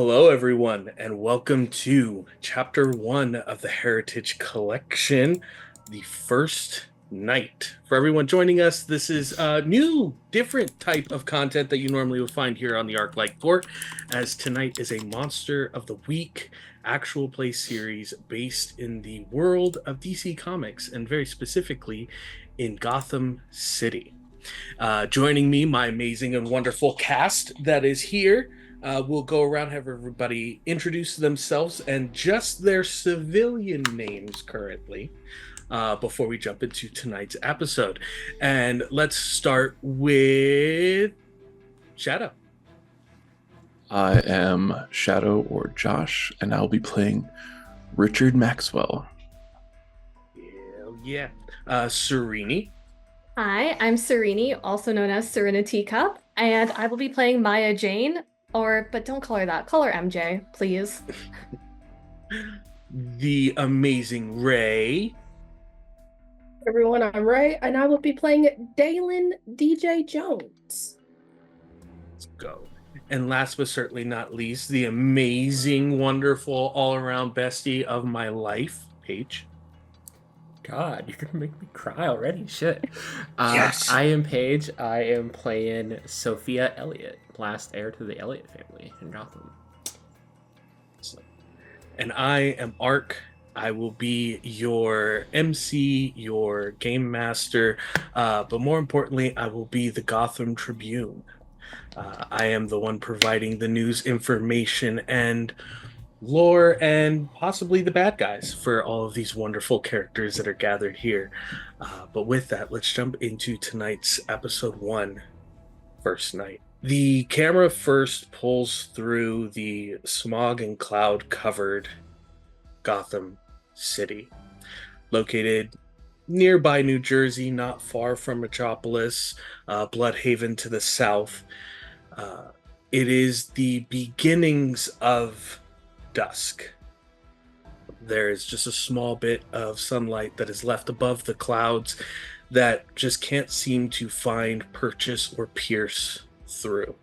Hello, everyone, and welcome to Chapter 1 of the Heritage Collection, The First Night. For everyone joining us, this is a new, different type of content that you normally would find here on the Arc-Light Court, as tonight is a Monster of the Week actual play series based in the world of DC Comics, and very specifically in Gotham City. Joining me, my amazing and wonderful cast that is here. We'll go around, have everybody introduce themselves and just their civilian names currently before we jump into tonight's episode. And let's start with Shadow. I am Shadow or Josh, and I'll be playing Richard Maxwell. Hell yeah. Serini. Hi, I'm Serini, also known as Serenity Cup, and I will be playing Maya Jane, but don't call her that. Call her MJ, please. The amazing Ray. Everyone, I'm Ray, and I will be playing Dalen DJ Jones. Let's go. And last but certainly not least, the amazing, wonderful, all-around bestie of my life, Paige. God, you're gonna make me cry already. Shit. Yes. I am Paige. I am playing Sophia Elliott, last heir to the Elliott family in Gotham. And I am Ark. I will be your MC, your game master, but more importantly, I will be the Gotham Tribune. I am the one providing the news information and lore and possibly the bad guys for all of these wonderful characters that are gathered here. But with that, let's jump into tonight's episode 1, First Night. The camera first pulls through the smog and cloud covered Gotham City, located nearby New Jersey, not far from Metropolis, Bloodhaven to the south. It is the beginnings of dusk. There is just a small bit of sunlight that is left above the clouds that just can't seem to find purchase or pierce through.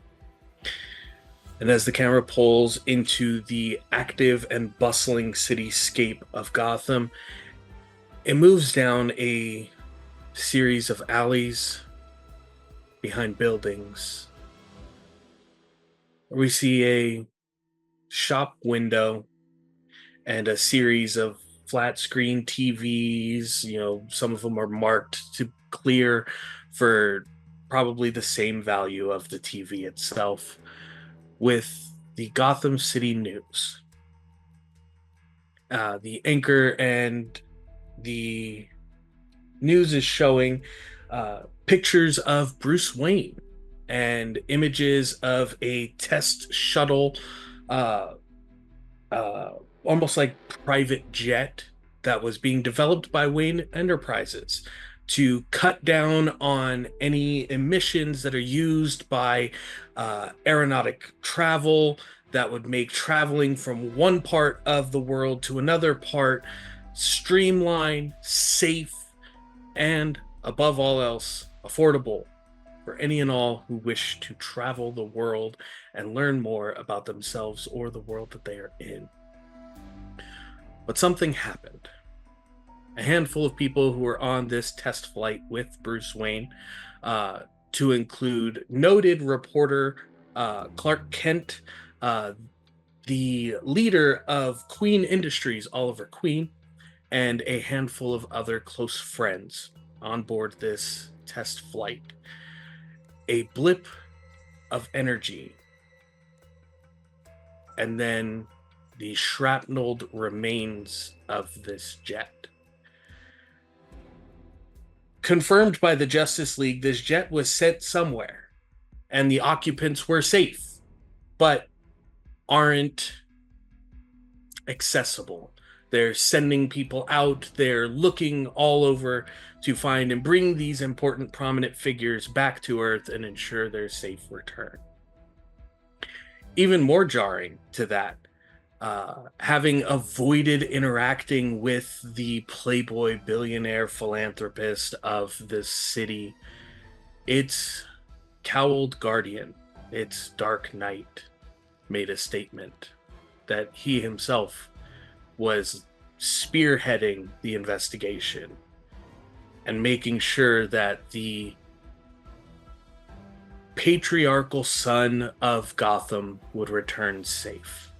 And as the camera pulls into the active and bustling cityscape of Gotham, it moves down a series of alleys behind buildings. We see a shop window and a series of flat screen TVs. Some of them are marked to clear for probably the same value of the TV itself, with the Gotham City News. The anchor and the news is showing pictures of Bruce Wayne and images of a test shuttle, almost like private jet that was being developed by Wayne Enterprises to cut down on any emissions that are used by aeronautic travel that would make traveling from one part of the world to another part streamlined, safe, and above all else, affordable for any and all who wish to travel the world and learn more about themselves or the world that they are in. But something happened. A handful of people who were on this test flight with Bruce Wayne, to include noted reporter Clark Kent, the leader of Queen Industries, Oliver Queen, and a handful of other close friends on board this test flight. A blip of energy, and then the shrapnelled remains of this jet. Confirmed by the Justice League, this jet was sent somewhere, and the occupants were safe, but aren't accessible. They're sending people out, they're looking all over to find and bring these important, prominent figures back to Earth and ensure their safe return. Even more jarring to that, having avoided interacting with the playboy billionaire philanthropist of this city, its cowled guardian, its dark knight, made a statement that he himself was spearheading the investigation and making sure that the patriarchal son of Gotham would return safe.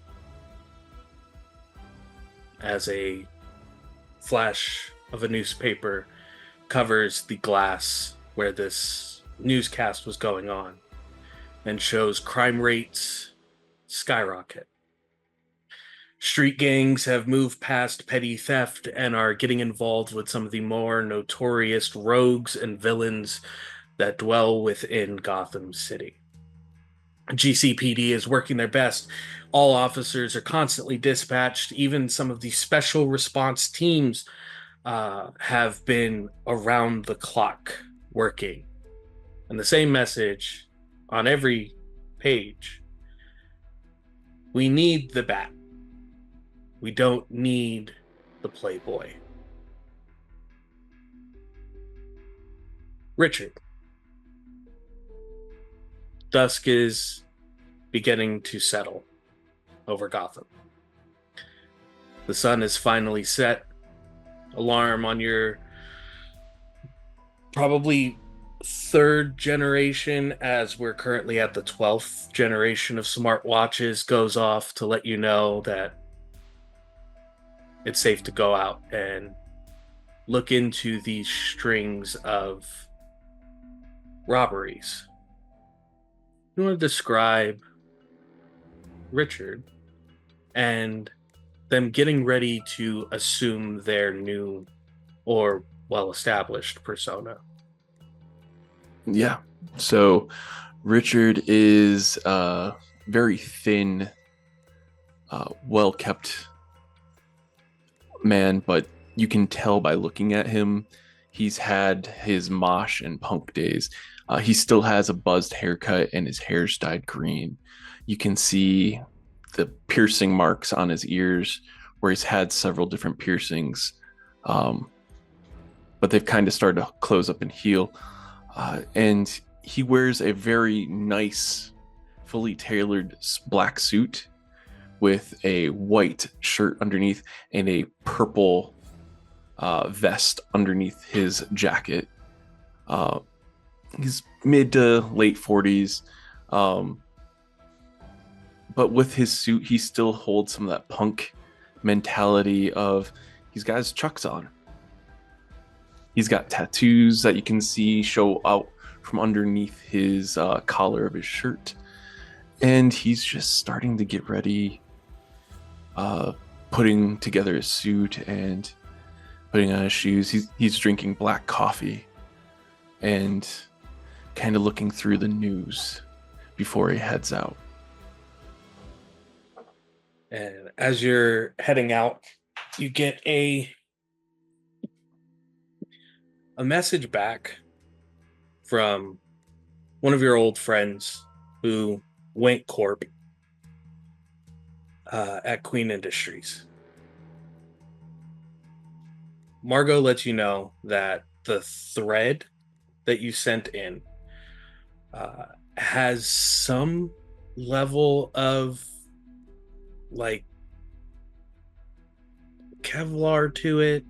As a flash of a newspaper covers the glass where this newscast was going on and shows crime rates skyrocket. Street gangs have moved past petty theft and are getting involved with some of the more notorious rogues and villains that dwell within Gotham City. GCPD is working their best. All officers are constantly dispatched. Even some of the special response teams have been around the clock working. And the same message on every page. We need the bat. We don't need the playboy. Richard. Dusk is beginning to settle over Gotham. The sun is finally set. Alarm on your probably third generation, as we're currently at the 12th generation of smartwatches, goes off to let you know that it's safe to go out and look into these strings of robberies. You want to describe Richard and them getting ready to assume their new or well-established persona? Yeah. So Richard is a very thin, well-kept man, but you can tell by looking at him, he's had his mosh and punk days. He still has a buzzed haircut and his hair's dyed green. You can see the piercing marks on his ears where he's had several different piercings. But they've kind of started to close up and heal. And he wears a very nice, fully tailored black suit with a white shirt underneath and a purple vest underneath his jacket. He's mid to late 40s. But with his suit, he still holds some of that punk mentality of he's got his Chucks on. He's got tattoos that you can see show out from underneath his collar of his shirt. And he's just starting to get ready, putting together his suit and putting on his shoes. He's drinking black coffee and kind of looking through the news before he heads out. And as you're heading out, you get a message back from one of your old friends who went corp at Queen Industries. Margot lets you know that the thread that you sent in has some level of like Kevlar to it.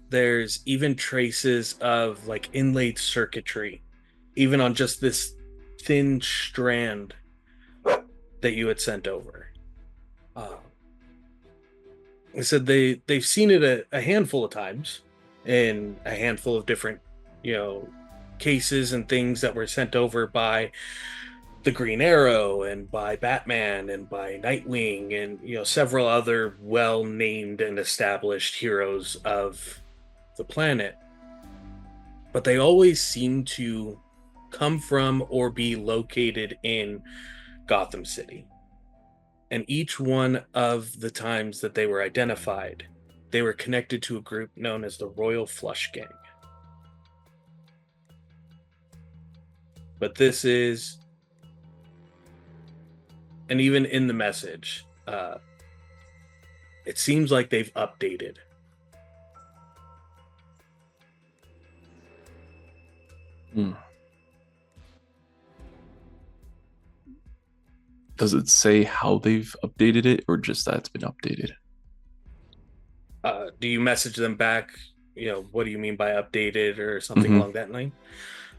There's even traces of like inlaid circuitry, even on just this thin strand that you had sent over. They said they've seen it a handful of times in a handful of different, cases and things that were sent over by the Green Arrow and by Batman and by Nightwing and several other well-named and established heroes of the planet. But they always seem to come from or be located in Gotham City. And each one of the times that they were identified, they were connected to a group known as the Royal Flush Gang. But this is, and even in the message, it seems like they've updated. Does it say how they've updated it, or just that it's been updated? Do you message them back? What do you mean by updated or something Mhm. along that line?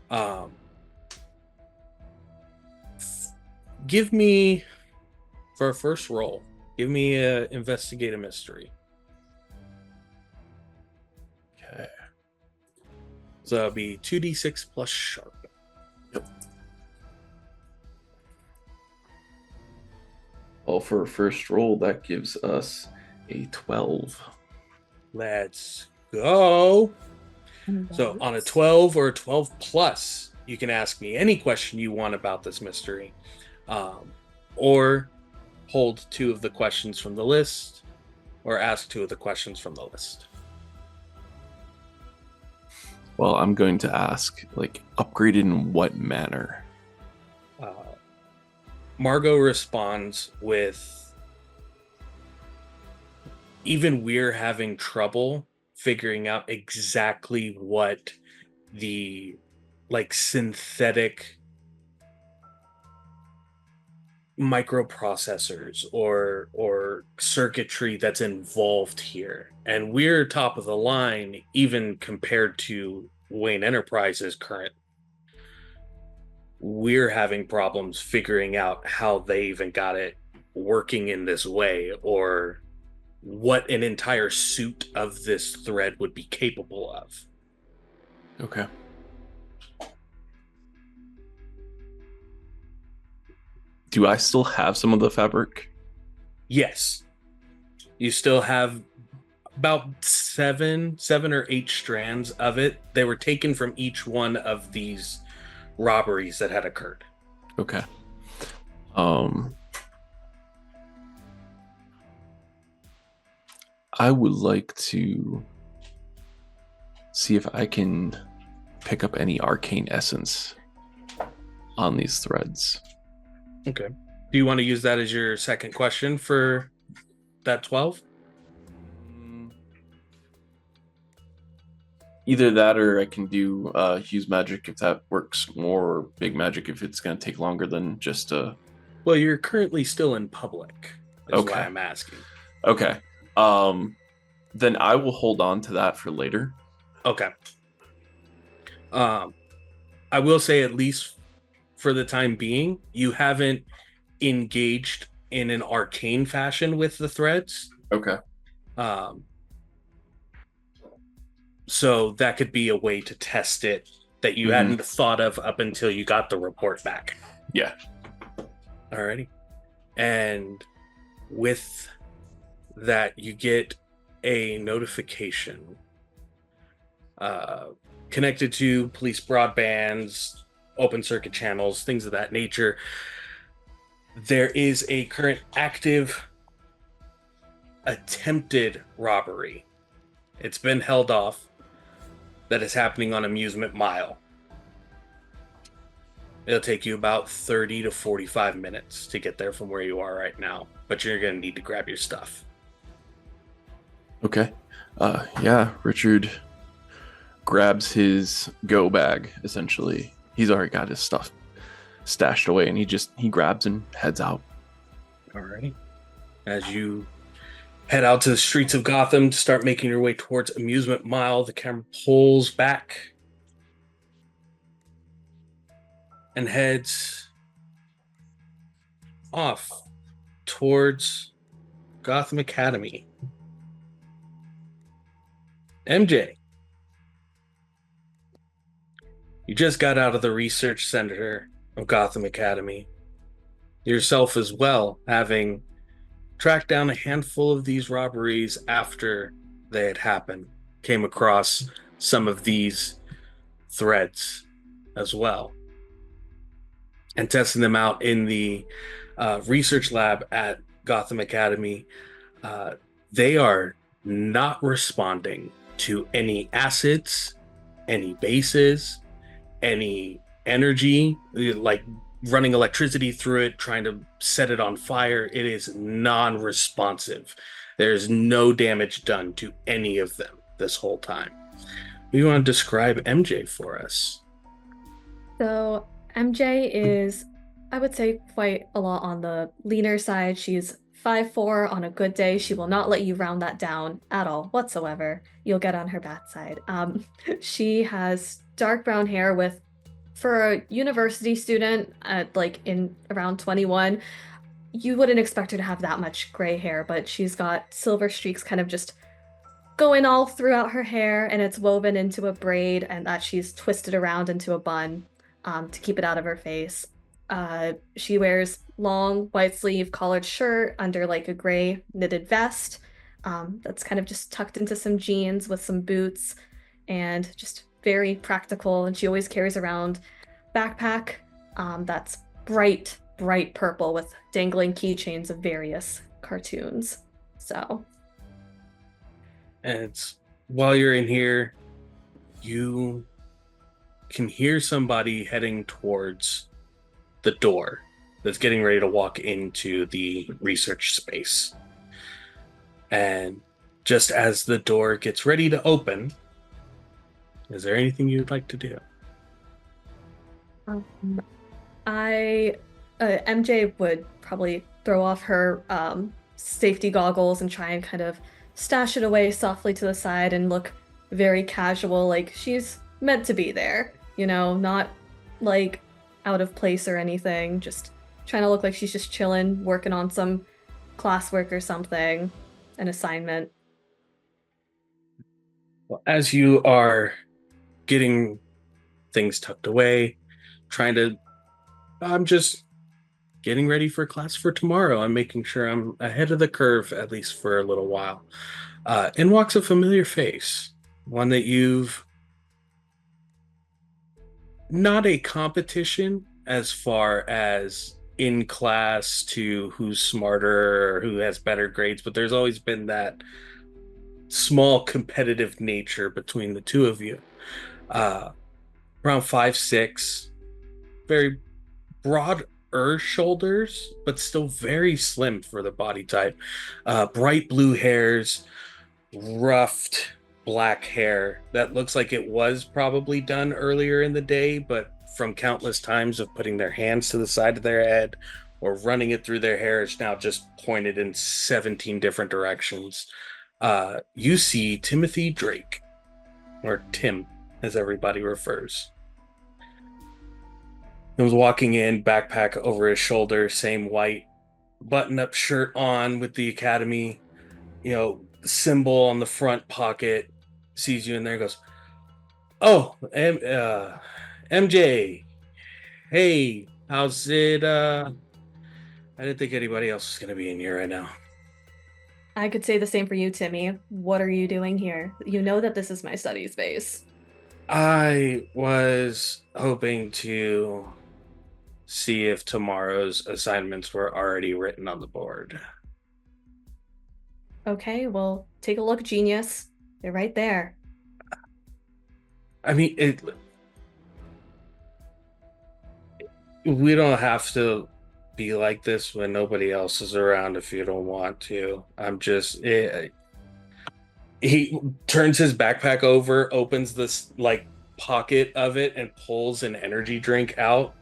Um, give me, for a first roll, give me a investigate a mystery. Okay. So it'll be 2d6 plus sharp. Well, for a first roll, that gives us a 12. Let's go. So on a 12 or a 12 plus, you can ask me any question you want about this mystery. Or hold 2 of the questions from the list, or ask 2 of the questions from the list. Well, I'm going to ask, like, upgraded in what manner? Margot responds with, even we're having trouble figuring out exactly what the synthetic microprocessors or circuitry that's involved here, and we're top of the line even compared to Wayne Enterprises current. We're having problems figuring out how they even got it working in this way, or what an entire suit of this thread would be capable of. Okay. Do I still have some of the fabric? Yes, you still have about seven or 8 strands of it. They were taken from each one of these robberies that had occurred. Okay. I would like to see if I can pick up any arcane essence on these threads. Okay. Do you want to use that as your second question for that 12? Either that, or I can do use magic if that works more, or big magic if it's going to take longer than just a. Well, you're currently still in public, is why Okay. I'm asking. Okay. Then I will hold on to that for later. Okay. I will say, at least for the time being, you haven't engaged in an arcane fashion with the threads. Okay. So that could be a way to test it that you hadn't thought of up until you got the report back. Yeah. Alrighty. And with that, you get a notification connected to police broadbands, open circuit channels, things of that nature. There is a current active attempted robbery. It's been held off. That is happening on Amusement Mile. It'll take you about 30 to 45 minutes to get there from where you are right now, but you're going to need to grab your stuff. Okay. Yeah, Richard grabs his go bag, essentially. He's already got his stuff stashed away, and he grabs and heads out. Alrighty. As you head out to the streets of Gotham to start making your way towards Amusement Mile, the camera pulls back and heads off towards Gotham Academy. MJ, you just got out of the research center of Gotham Academy. Yourself as well, having tracked down a handful of these robberies after they had happened. Came across some of these threads as well. And testing them out in the research lab at Gotham Academy, they are not responding to any acids, any bases, any energy, like running electricity through it, trying to set it on fire. It is non-responsive. There's no damage done to any of them this whole time. You want to describe MJ for us? So MJ is I would say quite a lot on the leaner side. She's 5'4" on a good day. She will not let you round that down at all whatsoever. You'll get on her bad side. She has dark brown hair with, for a university student at like in around 21, you wouldn't expect her to have that much gray hair, but she's got silver streaks kind of just going all throughout her hair, and it's woven into a braid, and that she's twisted around into a bun to keep it out of her face. She wears long white sleeve collared shirt under like a gray knitted vest that's kind of just tucked into some jeans with some boots, and just very practical. And she always carries around backpack that's bright purple with dangling keychains of various cartoons. So And it's while you're in here, you can hear somebody heading towards the door that's getting ready to walk into the research space. And just as the door gets ready to open, is there anything you'd like to do? MJ would probably throw off her safety goggles and try and kind of stash it away softly to the side and look very casual, like she's meant to be there, not like out of place or anything, just trying to look like she's just chilling, working on some classwork or something, an assignment. Well, as you are getting things tucked away, I'm just getting ready for class for tomorrow. I'm making sure I'm ahead of the curve, at least for a little while. In walks a familiar face, one that you've not a competition as far as in class to who's smarter or who has better grades, but there's always been that small competitive nature between the two of you. Around 5'6", very broader shoulders, but still very slim for the body type. Bright blue hairs, roughed black hair that looks like it was probably done earlier in the day, but from countless times of putting their hands to the side of their head or running it through their hair, it's now just pointed in 17 different directions. You see Timothy Drake, or Tim, as everybody refers. He was walking in, backpack over his shoulder, same white button-up shirt on with the academy, symbol on the front pocket. Sees you in there and goes, "Oh, MJ, hey, how's it? I didn't think anybody else was gonna be in here right now." I could say the same for you, Timmy. What are you doing here? You know that this is my study space. I was hoping to see if tomorrow's assignments were already written on the board. Okay, well, take a look, genius. They're right there. I mean, we don't have to be like this when nobody else is around if you don't want to. He turns his backpack over, opens this like pocket of it, and pulls an energy drink out,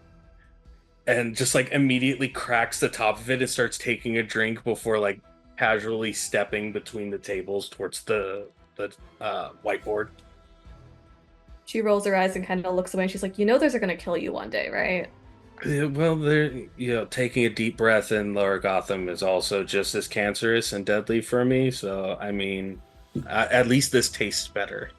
and just like immediately cracks the top of it and starts taking a drink before like casually stepping between the tables towards the whiteboard. She rolls her eyes and kind of looks away, and she's like, those are gonna kill you one day, right? Yeah, well, taking a deep breath in Lower Gotham is also just as cancerous and deadly for me. So, I mean, at least this tastes better.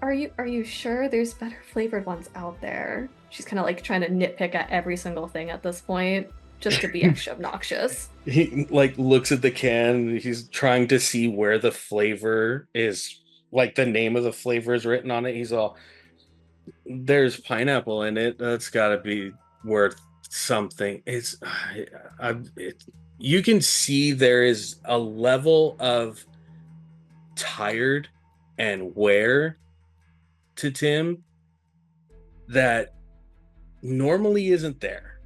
Are you sure there's better flavored ones out there? She's kind of like trying to nitpick at every single thing at this point, just to be extra obnoxious. He like looks at the can. He's trying to see where the flavor is, like the name of the flavor is written on it. He's all, "There's pineapple in it. That's got to be worth something." You can see there is a level of tired and wear to Tim that normally isn't there.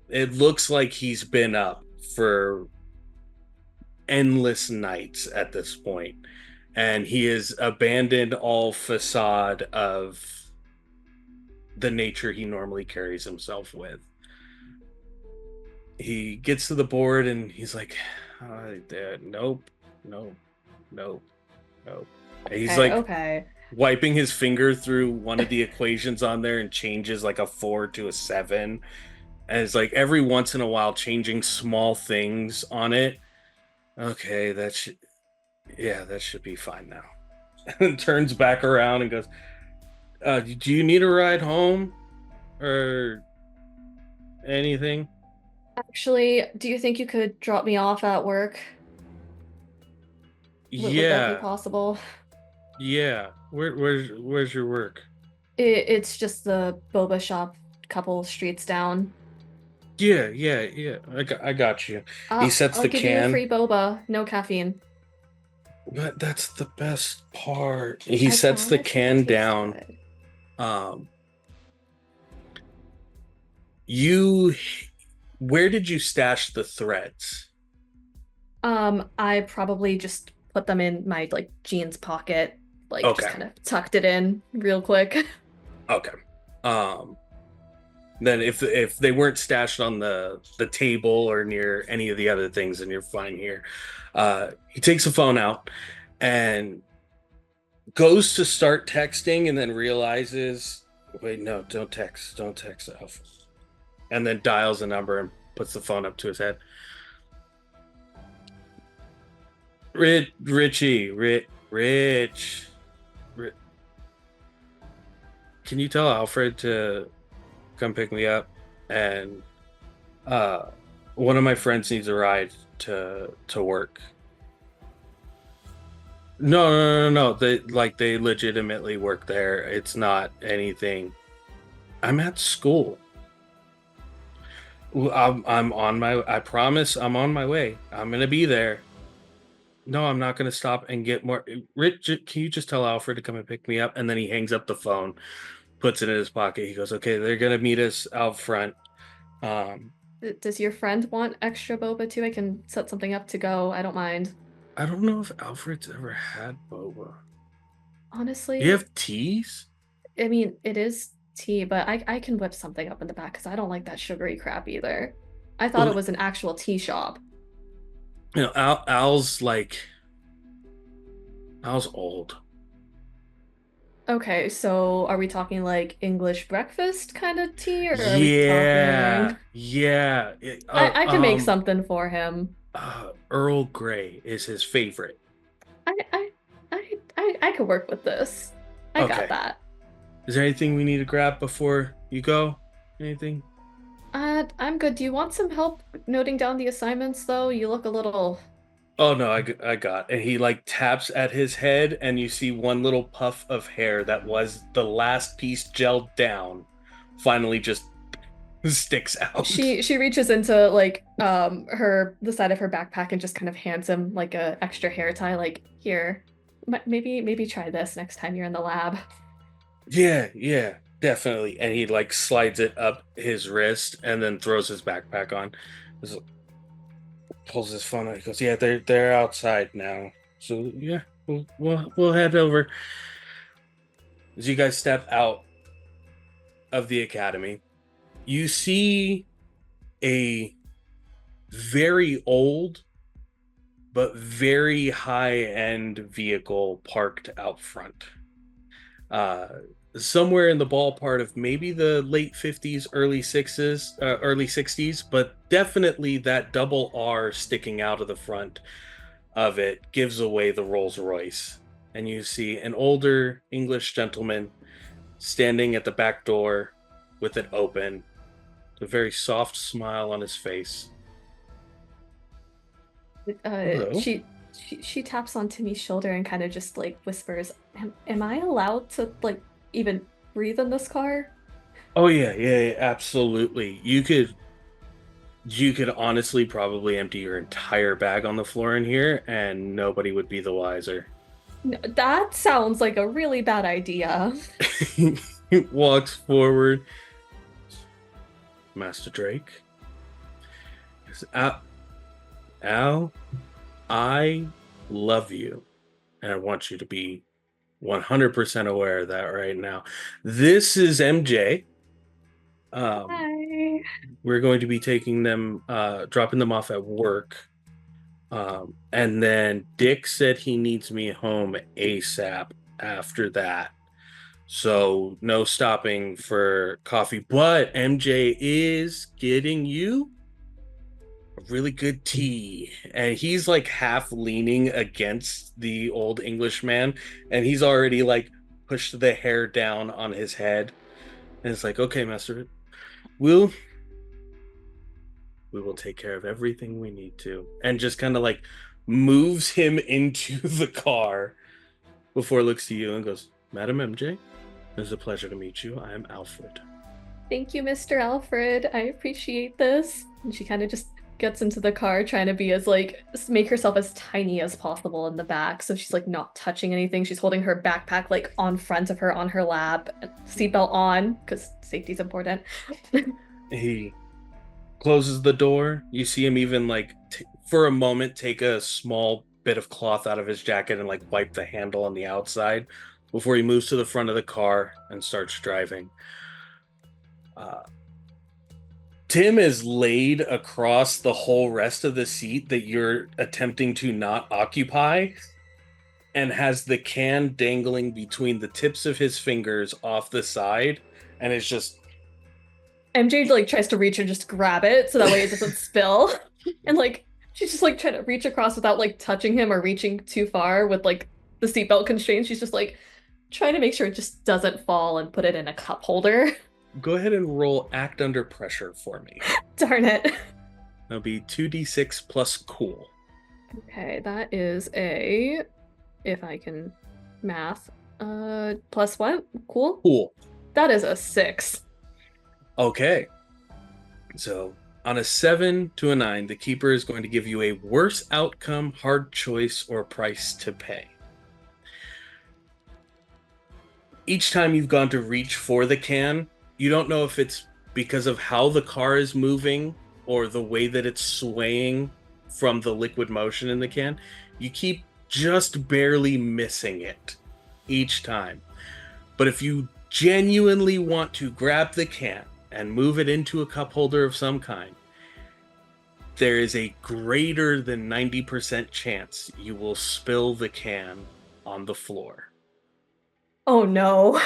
It looks like he's been up for endless nights at this point, and he has abandoned all facade of the nature he normally carries himself with. He gets to the board and he's like, nope, nope, nope, nope. And he's Okay, like okay. wiping his finger through one of the equations on there and changes like a 4 to a 7. And it's like every once in a while changing small things on it. Okay, that should be fine now. And turns back around and goes, do you need a ride home or anything? Actually, do you think you could drop me off at work? Would that be Yeah, possible? yeah. Where's your work? It's just the boba shop, couple streets down. Yeah. I got you. He sets I'll the give you a can. free boba, no caffeine. But that's the best part. He I sets the promise it'll can taste down. good. Um, you, where did you stash the threads? I probably just put them in my like jeans pocket, like just Okay. kind of tucked it in real quick. Okay. Um, then if they weren't stashed on the table or near any of the other things, then you're fine here. He takes the phone out and goes to start texting and then realizes, wait, no, don't text Alpha. And then dials a number and puts the phone up to his head. Rich. Can you tell Alfred to come pick me up? And one of my friends needs a ride to work. No. They legitimately work there. It's not anything. I'm at school. I'm on my. I promise I'm on my way. I'm gonna be there. No, I'm not gonna stop and get more. Rich, can you just tell Alfred to come and pick me up? And then he hangs up the phone, puts it in his pocket. He goes, "Okay, they're gonna meet us out front." Um, Does your friend want extra boba too? I can set something up to go. I don't mind. I don't know if Alfred's ever had boba. Honestly, Do you have teas? I mean, it is tea, but I can whip something up in the back because I don't like that sugary crap either. I thought Well, it was an actual tea shop. You know, Al's old. Okay, so are we talking like English breakfast kind of tea, or are we Yeah, talking? yeah. I can make something for him. Earl Grey is his favorite. I I I could work with this. I Okay. got that. Is there anything we need to grab before you go? Anything? I'm good. Do you want some help noting down the assignments though? You look a little. Oh no, I got. And he like taps at his head, and you see one little puff of hair that was the last piece gelled down, finally just sticks out. She reaches into like the side of her backpack and just kind of hands him like a extra hair tie, like here. Maybe try this next time you're in the lab. Yeah, definitely. And he like slides it up his wrist and then throws his backpack on. Just pulls his phone out. He goes, "Yeah, they're outside now. So yeah, we'll head over." As you guys step out of the academy, you see a very old but very high-end vehicle parked out front. Uh, Somewhere in the ballpark of maybe the late 50s, early 60s, but definitely that double R sticking out of the front of it gives away the Rolls Royce. And you see an older English gentleman standing at the back door with it open, a very soft smile on his face. Hello. She taps on Timmy's shoulder and kind of just like whispers, am I allowed to like even breathe in this car? Oh yeah, absolutely. You could honestly probably empty your entire bag on the floor in here and nobody would be the wiser. No, that sounds like a really bad idea. He walks forward. Master Drake. He says, Al, I love you, and I want you to be 100% aware of that right now. This is MJ. Hi. We're going to be taking them, dropping them off at work. And then Dick said he needs me home ASAP after that. So no stopping for coffee. But MJ is getting you a really good tea. And he's like half leaning against the old Englishman. And he's already like pushed the hair down on his head. And it's like, okay, Master, we'll we will take care of everything we need to. And just kind of like moves him into the car before it looks to you and goes, Madam MJ, it's a pleasure to meet you. I am Alfred. Thank you, Mr. Alfred. I appreciate this. And she kind of just gets into the car trying to be as like make herself as tiny as possible in the back. So she's like not touching anything. She's holding her backpack like on front of her on her lap, seatbelt on because safety's important. He closes the door. You see him even like for a moment take a small bit of cloth out of his jacket and like wipe the handle on the outside before he moves to the front of the car and starts driving. Tim is laid across the whole rest of the seat that you're attempting to not occupy and has the can dangling between the tips of his fingers off the side and is just MJ like tries to reach and just grab it so that way it doesn't spill. And like she's just like trying to reach across without like touching him or reaching too far with like the seatbelt constraints. She's just like trying to make sure it just doesn't fall and put it in a cup holder. go ahead and roll act under pressure for me. Darn it. That'll be 2d6 plus cool. Okay, that is a, if I can math, plus what? Cool? Cool. That is a 6. Okay. So on a 7 to a 9, the keeper is going to give you a worse outcome, hard choice, or price to pay. Each time you've gone to reach for the can, you don't know if it's because of how the car is moving or the way that it's swaying from the liquid motion in the can. You keep just barely missing it each time. But if you genuinely want to grab the can and move it into a cup holder of some kind, there is a greater than 90% chance you will spill the can on the floor. Oh no.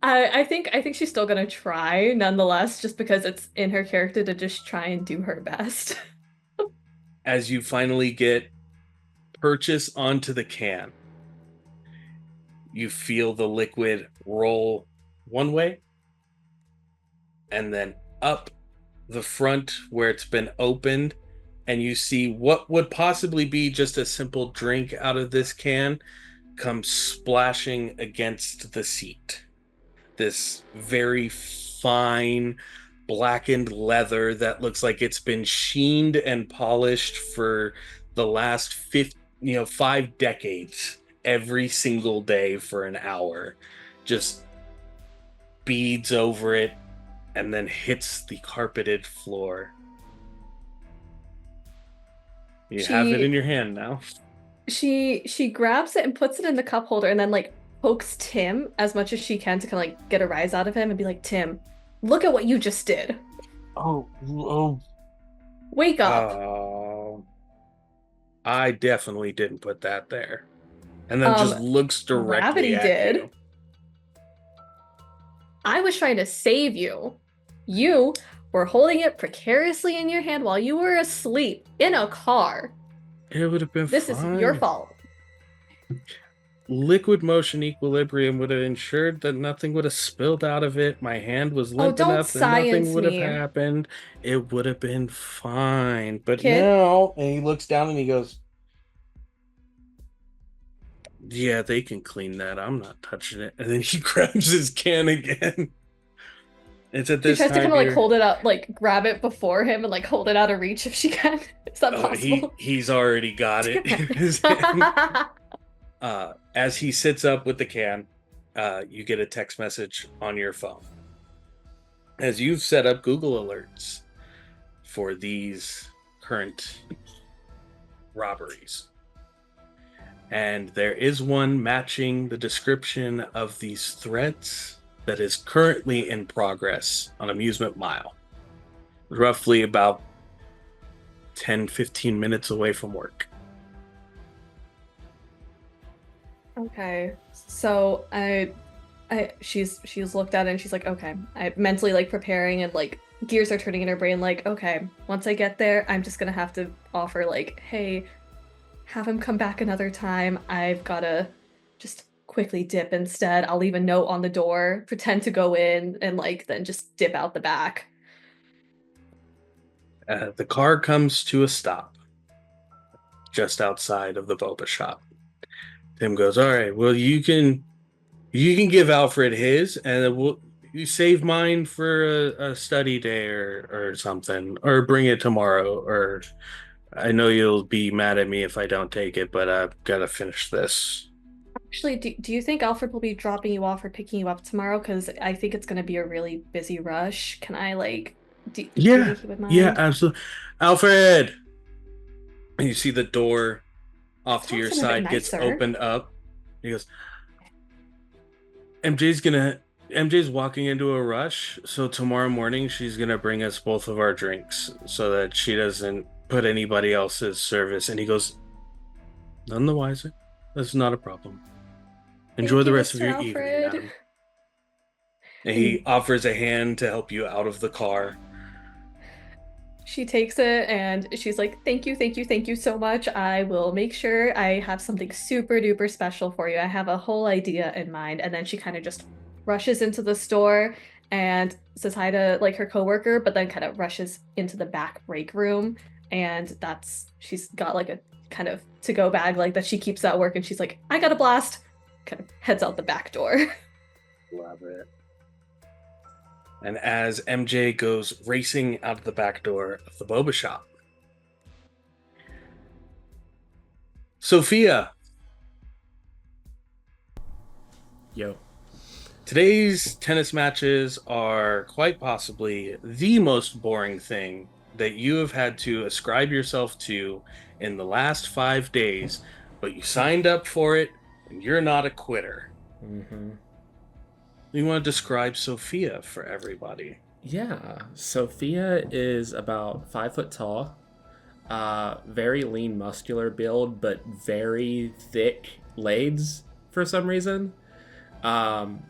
I think she's still gonna try nonetheless, just because it's in her character to just try and do her best. As you finally get purchase onto the can, you feel the liquid roll one way and then up the front where it's been opened, and you see what would possibly be just a simple drink out of this can come splashing against the seat. This very fine blackened leather that looks like it's been sheened and polished for the last 5 decades, every single day for an hour, just beads over it and then hits the carpeted floor. You have it in your hand now. She grabs it and puts it in the cup holder and then like pokes Tim as much as she can to kind of like get a rise out of him and be like, Tim, look at what you just did. Oh. Wake up. I definitely didn't put that there. And then just looks directly Gravity at did. you. I was trying to save you. You were holding it precariously in your hand while you were asleep in a car. It would have been This fine. is your fault. Liquid motion equilibrium would have ensured that nothing would have spilled out of it. My hand was limp don't enough that nothing science would have me. happened. It would have been fine. But Kid? now, and he looks down and he goes, yeah, they can clean that. I'm not touching it. And then he grabs his can again. It's at this She tries to time kind of like here- hold it out, like grab it before him and like hold it out of reach if she can. Is that possible? He's already got it in his hand. As he sits up with the can, you get a text message on your phone. As you've set up Google alerts for these current robberies. And there is one matching the description of these threads that is currently in progress on Amusement Mile, roughly about 10-15 minutes away from work. Okay, so she's looked at it and she's like, okay. I mentally like preparing and like gears are turning in her brain. Like, okay, once I get there, I'm just gonna have to offer like, hey, have him come back another time. I've gotta just quickly dip instead. I'll leave a note on the door, pretend to go in, and like then just dip out the back. The car comes to a stop just outside of the boba shop. Tim goes, "All right, well you can give Alfred his, and you save mine for a study day or something, or bring it tomorrow. Or I know you'll be mad at me if I don't take it, but I've got to finish this." Actually, do you think Alfred will be dropping you off or picking you up tomorrow? Because I think it's gonna be a really busy rush. Can I like do you Yeah, think he would yeah, mind? absolutely. Alfred, and you see the door off to Talk your to him a bit side gets nicer. opened up. He goes, MJ's walking into a rush, so tomorrow morning she's gonna bring us both of our drinks so that she doesn't put anybody else's service. And he goes, "None the wiser. That's not a problem. Enjoy Thank the you, rest of Mr. your evening, Alfred. madam." And he And offers a hand to help you out of the car. she takes it and she's like, thank you so much. I will make sure I have something super duper special for you. I have a whole idea in mind." And then she kind of just rushes into the store and says hi to like her coworker, but then kind of rushes into the back break room. And she's got like a kind of to go bag like that she keeps at work. And she's like, I got a blast. Kind of heads out the back door. Love it. And as MJ goes racing out of the back door of the boba shop, Sophia, Yo. today's tennis matches are quite possibly the most boring thing that you have had to ascribe yourself to in the last 5 days, but you signed up for it and you're not a quitter. Mm-hmm. You want to describe Sophia for everybody? Yeah, Sophia is about 5 foot tall, very lean, muscular build, but very thick legs for some reason.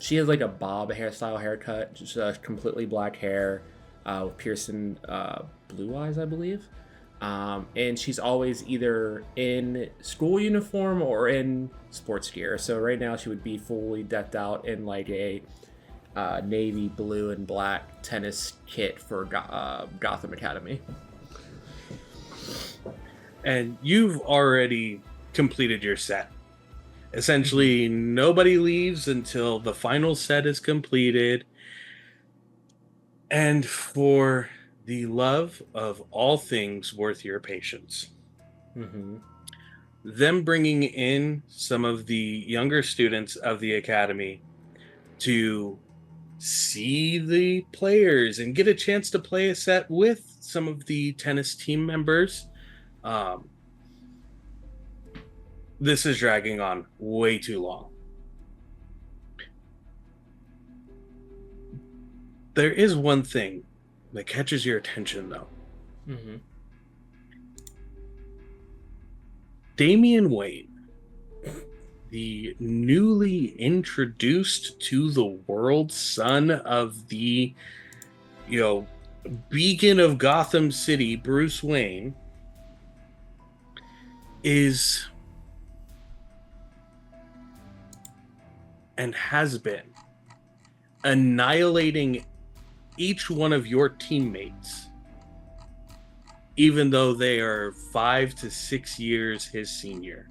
She has like a bob hairstyle haircut, just completely black hair, with piercing blue eyes, I believe. And she's always either in school uniform or in sports gear. So right now she would be fully decked out in like a navy blue and black tennis kit for Gotham Academy. And you've already completed your set. Essentially, nobody leaves until the final set is completed. And for the love of all things worth your patience, Mm-hmm. them bringing in some of the younger students of the academy to see the players and get a chance to play a set with some of the tennis team members. This is dragging on way too long. There is one thing that catches your attention, though. Mm-hmm. Damian Wayne, the newly introduced to the world son of the, beacon of Gotham City, Bruce Wayne, is and has been annihilating each one of your teammates, even though they are 5 to 6 years his senior.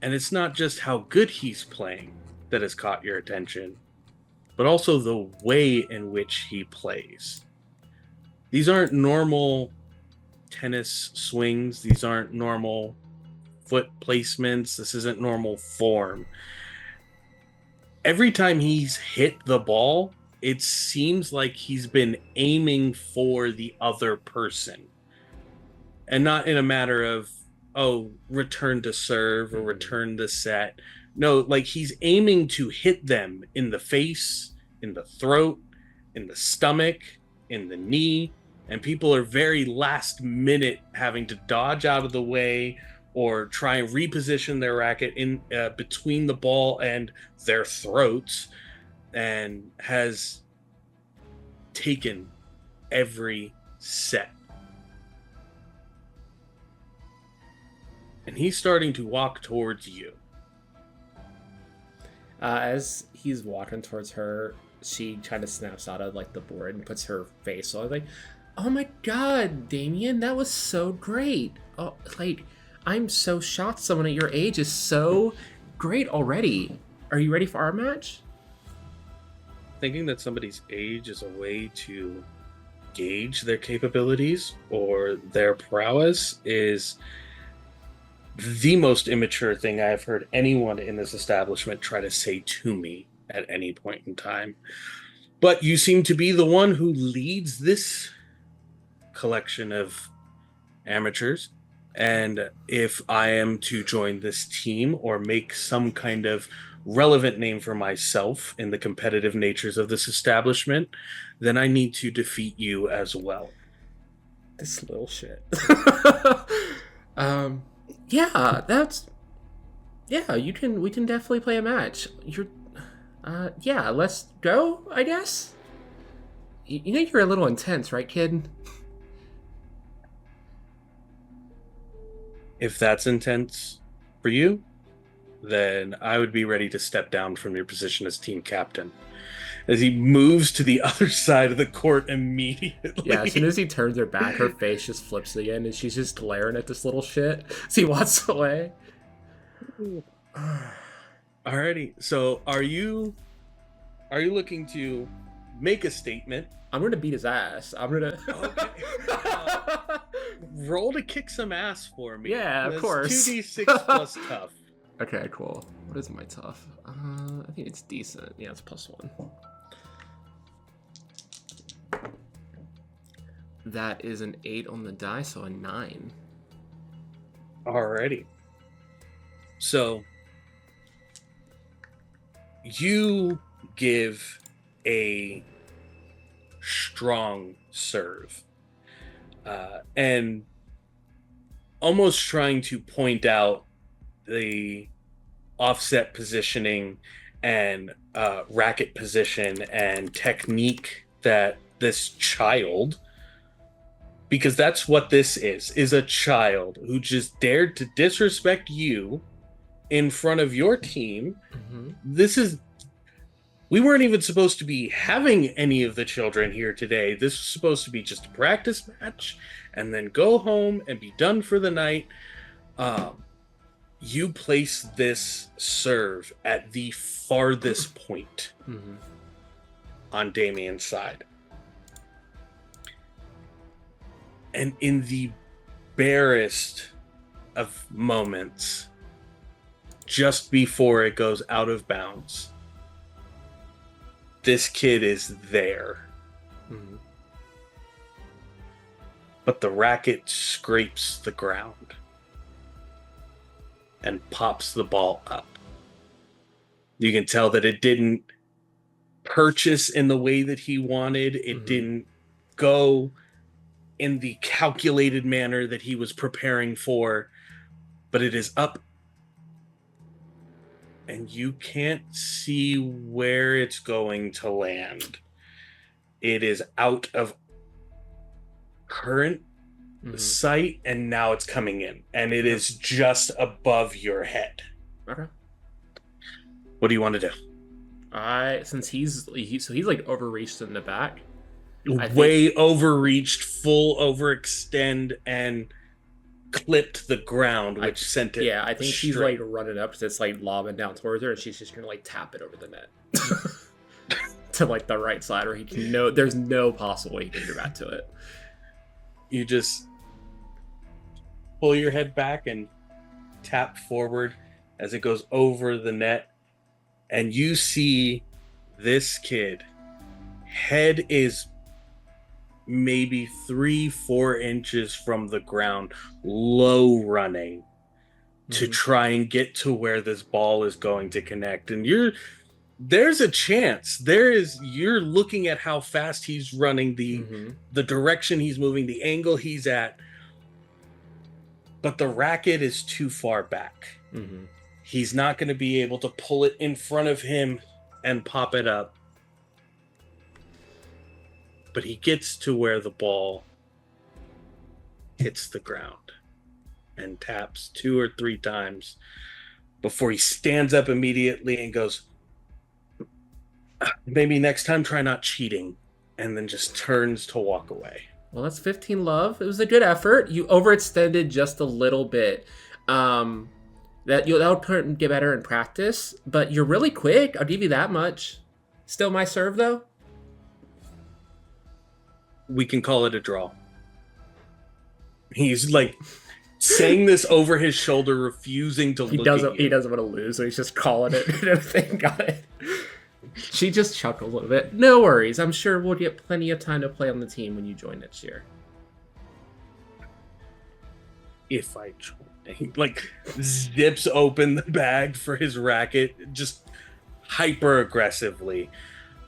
And it's not just how good he's playing that has caught your attention, but also the way in which he plays. These aren't normal tennis swings. These aren't normal foot placements. This isn't normal form. Every time he's hit the ball, it seems like he's been aiming for the other person. And not in a matter of, oh, return to serve or return to set. No, like he's aiming to hit them in the face, in the throat, in the stomach, in the knee, and people are very last minute having to dodge out of the way or try and reposition their racket in between the ball and their throats, and has taken every set. And he's starting to walk towards you. As he's walking towards her, she kind of snaps out of like the board and puts her face on, like, "Oh my God, Damien, that was so great! Oh, like, I'm so shocked someone at your age is so great already. Are you ready for our match?" Thinking that somebody's age is a way to gauge their capabilities or their prowess is the most immature thing I've heard anyone in this establishment try to say to me at any point in time. But you seem to be the one who leads this collection of amateurs. And if I am to join this team or make some kind of relevant name for myself in the competitive natures of this establishment, then I need to defeat you as well. This little shit. Yeah, we can definitely play a match. Yeah, let's go, I guess. You know you're a little intense, right, kid? If that's intense for you, then I would be ready to step down from your position as team captain. As he moves to the other side of the court immediately. Yeah, as soon as he turns her back, her face just flips again, and she's just glaring at this little shit as he walks away. Alrighty, so are you looking to make a statement? I'm gonna beat his ass. I'm gonna. Okay. Roll to kick some ass for me. Yeah, of That's course. 2d6 plus tough. Okay, cool. What is my tough? I think it's decent. Yeah, it's +1. That is an 8 on the die, so a 9. Alrighty. So you give a strong serve, and almost trying to point out the offset positioning and racket position and technique that this child, because that's what this is a child who just dared to disrespect you in front of your team. Mm-hmm. We weren't even supposed to be having any of the children here today. This was supposed to be just a practice match and then go home and be done for the night. You place this serve at the farthest point on Damien's side. And in the barest of moments, just before it goes out of bounds, this kid is there. Mm-hmm. But the racket scrapes the ground and pops the ball up. You can tell that it didn't purchase in the way that he wanted. It didn't go in the calculated manner that he was preparing for, but it is up. And you can't see where it's going to land. It is out of current sight, and now it's coming in. And it is just above your head. Okay. What do you want to do? Since he's like overreached in the back. Way overreached, full overextend, and clipped the ground, which sent it. Yeah, I think she's straight. like running up because it's like lobbing down towards her, and she's just gonna like tap it over the net to like the right side, where he can know there's no possible way he can get back to it. You just pull your head back and tap forward as it goes over the net, and you see this kid. Head is maybe 3-4 inches from the ground, low running to try and get to where this ball is going to connect. And there's a chance. You're looking at how fast he's running, the direction he's moving, the angle he's at, but the racket is too far back. He's not going to be able to pull it in front of him and pop it up. But he gets to where the ball hits the ground and taps 2 or 3 times before he stands up immediately and goes, maybe next time try not cheating, and then just turns to walk away. Well, that's 15 love. It was a good effort. You overextended just a little bit. That'll get better in practice, but you're really quick. I'll give you that much. Still my serve, though? We can call it a draw. He's like saying this over his shoulder, refusing to look at you. He doesn't want to lose, so he's just calling it and everything. Got it. She just chuckled a little bit. No worries. I'm sure we'll get plenty of time to play on the team when you join next year. If I join. He like zips open the bag for his racket, just hyper aggressively.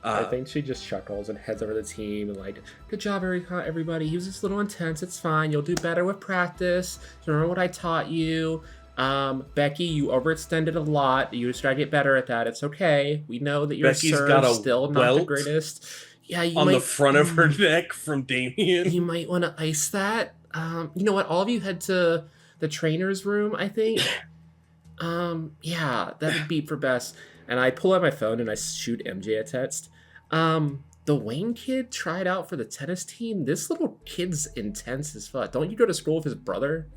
I think she just chuckles and heads over to the team and like, good job, everybody. He was just a little intense. It's fine. You'll do better with practice. Remember what I taught you. Becky, you overextended a lot. You just gotta get better at that. It's okay. We know that your serve's still not the greatest. Yeah, the front of her neck from Damien. You might want to ice that. You know what? All of you head to the trainer's room, I think. Yeah, that would be for best. And I pull out my phone and I shoot MJ a text. The Wayne kid tried out for the tennis team. This little kid's intense as fuck. Don't you go to school with his brother?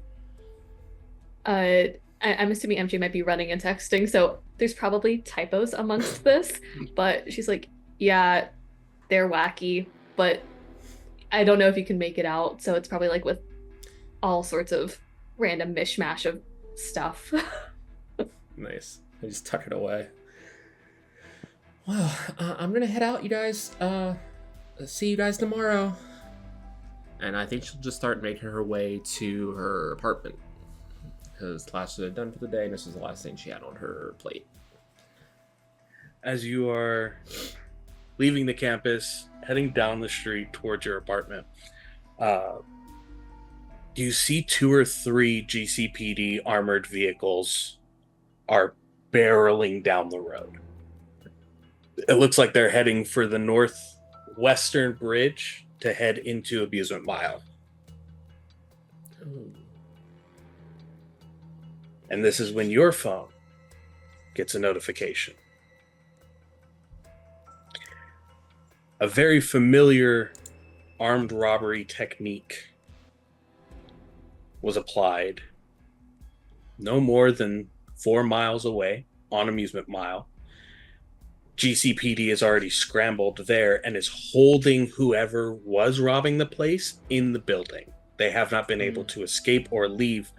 I'm assuming MJ might be running and texting, so there's probably typos amongst this. But she's like, yeah, they're wacky, but I don't know if you can make it out. So it's probably like with all sorts of random mishmash of stuff. Nice. I just tuck it away. Well, I'm gonna head out, you guys. See you guys tomorrow. And I think she'll just start making her way to her apartment, because classes are done for the day, and this is the last thing she had on her plate. As you are leaving the campus, heading down the street towards your apartment, you see 2 or 3 GCPD armored vehicles are barreling down the road. It looks like they're heading for the northwestern bridge to head into Amusement Mile. Ooh. And this is when your phone gets a notification. A very familiar armed robbery technique was applied no more than 4 miles away on Amusement Mile. GCPD has already scrambled there and is holding whoever was robbing the place in the building. They have not been able to escape or leave,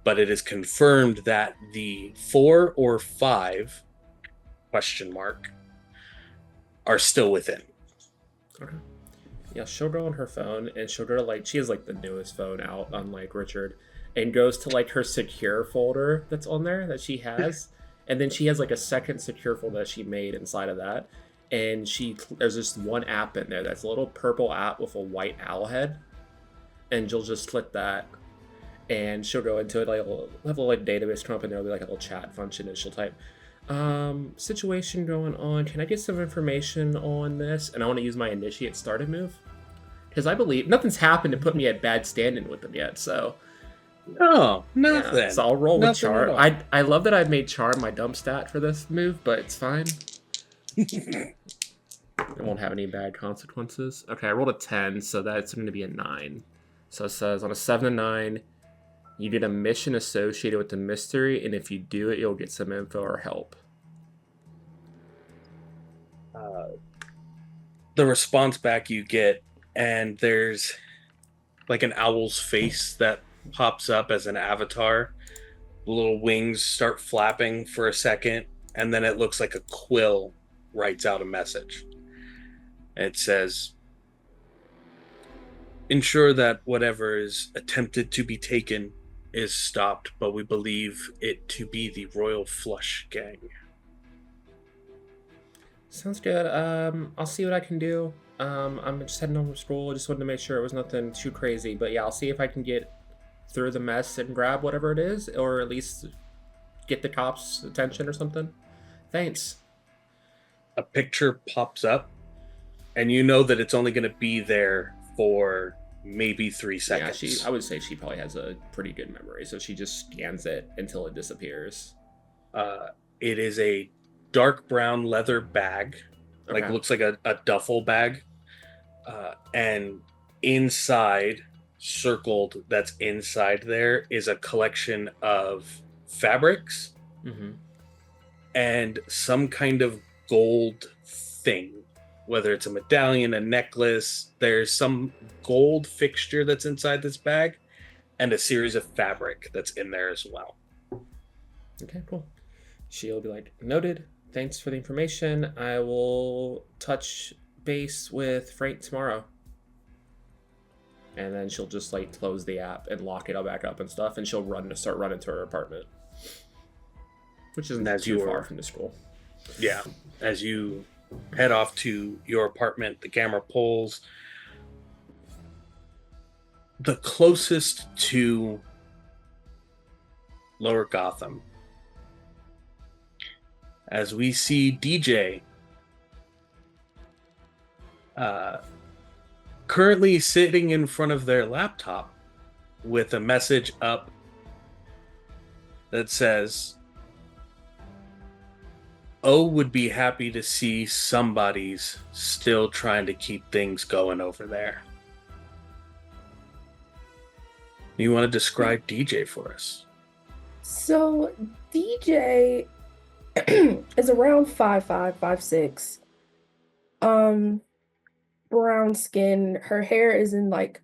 but it is confirmed that the 4 or 5 ? Are still within. Okay. Yeah, she'll go on her phone and she'll go to like, she has like the newest phone out, unlike Richard, and goes to like her secure folder that's on there that she has. And then she has like a second secure folder that she made inside of that. And there's just one app in there that's a little purple app with a white owl head. And she'll just click that. And she'll go into it, like a little like database come up in there, there'll be like a little chat function, and she'll type, situation going on. Can I get some information on this? And I want to use my initiate started move. Because I believe nothing's happened to put me at bad standing with them yet, so. No, nothing. Yeah, so I'll roll with Nothing Charm. at all. I love that I've made Charm my dump stat for this move, but it's fine. It won't have any bad consequences. Okay, I rolled a 10, so that's going to be a 9. So it says on a 7 to 9, you get a mission associated with the mystery, and if you do it, you'll get some info or help. The response back you get, and there's like an owl's face that pops up as an avatar. The little wings start flapping for a second, and then it looks like a quill writes out a message. It says, ensure that whatever is attempted to be taken is stopped, but we believe it to be the Royal Flush Gang. Sounds good. I'll see what I can do. I'm just heading home from school. Just wanted to make sure it was nothing too crazy. But yeah, I'll see if I can get through the mess and grab whatever it is, or at least get the cops' attention or something. Thanks. A picture pops up, and you know that it's only going to be there for maybe 3 seconds. Yeah, I would say she probably has a pretty good memory, so she just scans it until it disappears. It is a dark brown leather bag, like Okay. looks like a duffel bag, and inside, circled, that's inside there, is a collection of fabrics Mm-hmm. and some kind of gold thing, whether it's a medallion, a necklace. There's some gold fixture that's inside this bag, and a series of fabric that's in there as well. Okay, cool. She'll be like, noted. Thanks for the information. I will touch base with Frank tomorrow. And then she'll just like close the app and lock it all back up and stuff, and she'll start running to her apartment, which isn't As too you far are- from the school. Yeah, as you head off to your apartment, the camera pulls. The closest to Lower Gotham, as we see DJ currently sitting in front of their laptop with a message up that says, O would be happy to see somebody's still trying to keep things going over there. You want to describe DJ for us? So DJ is around 5'5", 5'6". Brown skin. Her hair is in like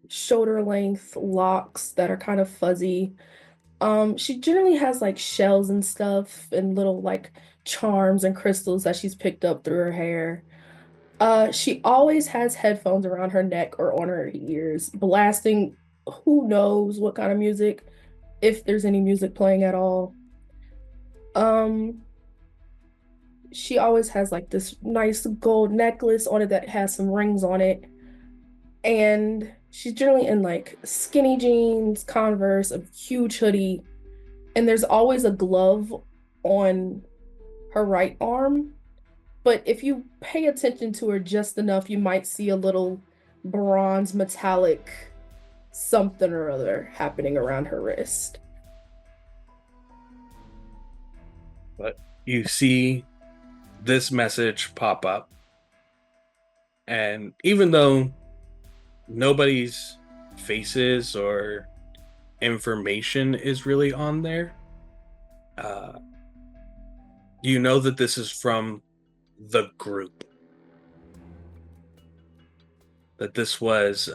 shoulder length locks that are kind of fuzzy. She generally has like shells and stuff and little like charms and crystals that she's picked up through her hair. She always has headphones around her neck or on her ears, blasting who knows what kind of music, if there's any music playing at all. She always has like this nice gold necklace on it that has some rings on it. And she's generally in like skinny jeans, Converse, a huge hoodie, and there's always a glove on her right arm. But if you pay attention to her just enough, you might see a little bronze metallic something or other happening around her wrist. But you see this message pop up, and even though nobody's faces or information is really on there, you know that this is from the group. That this was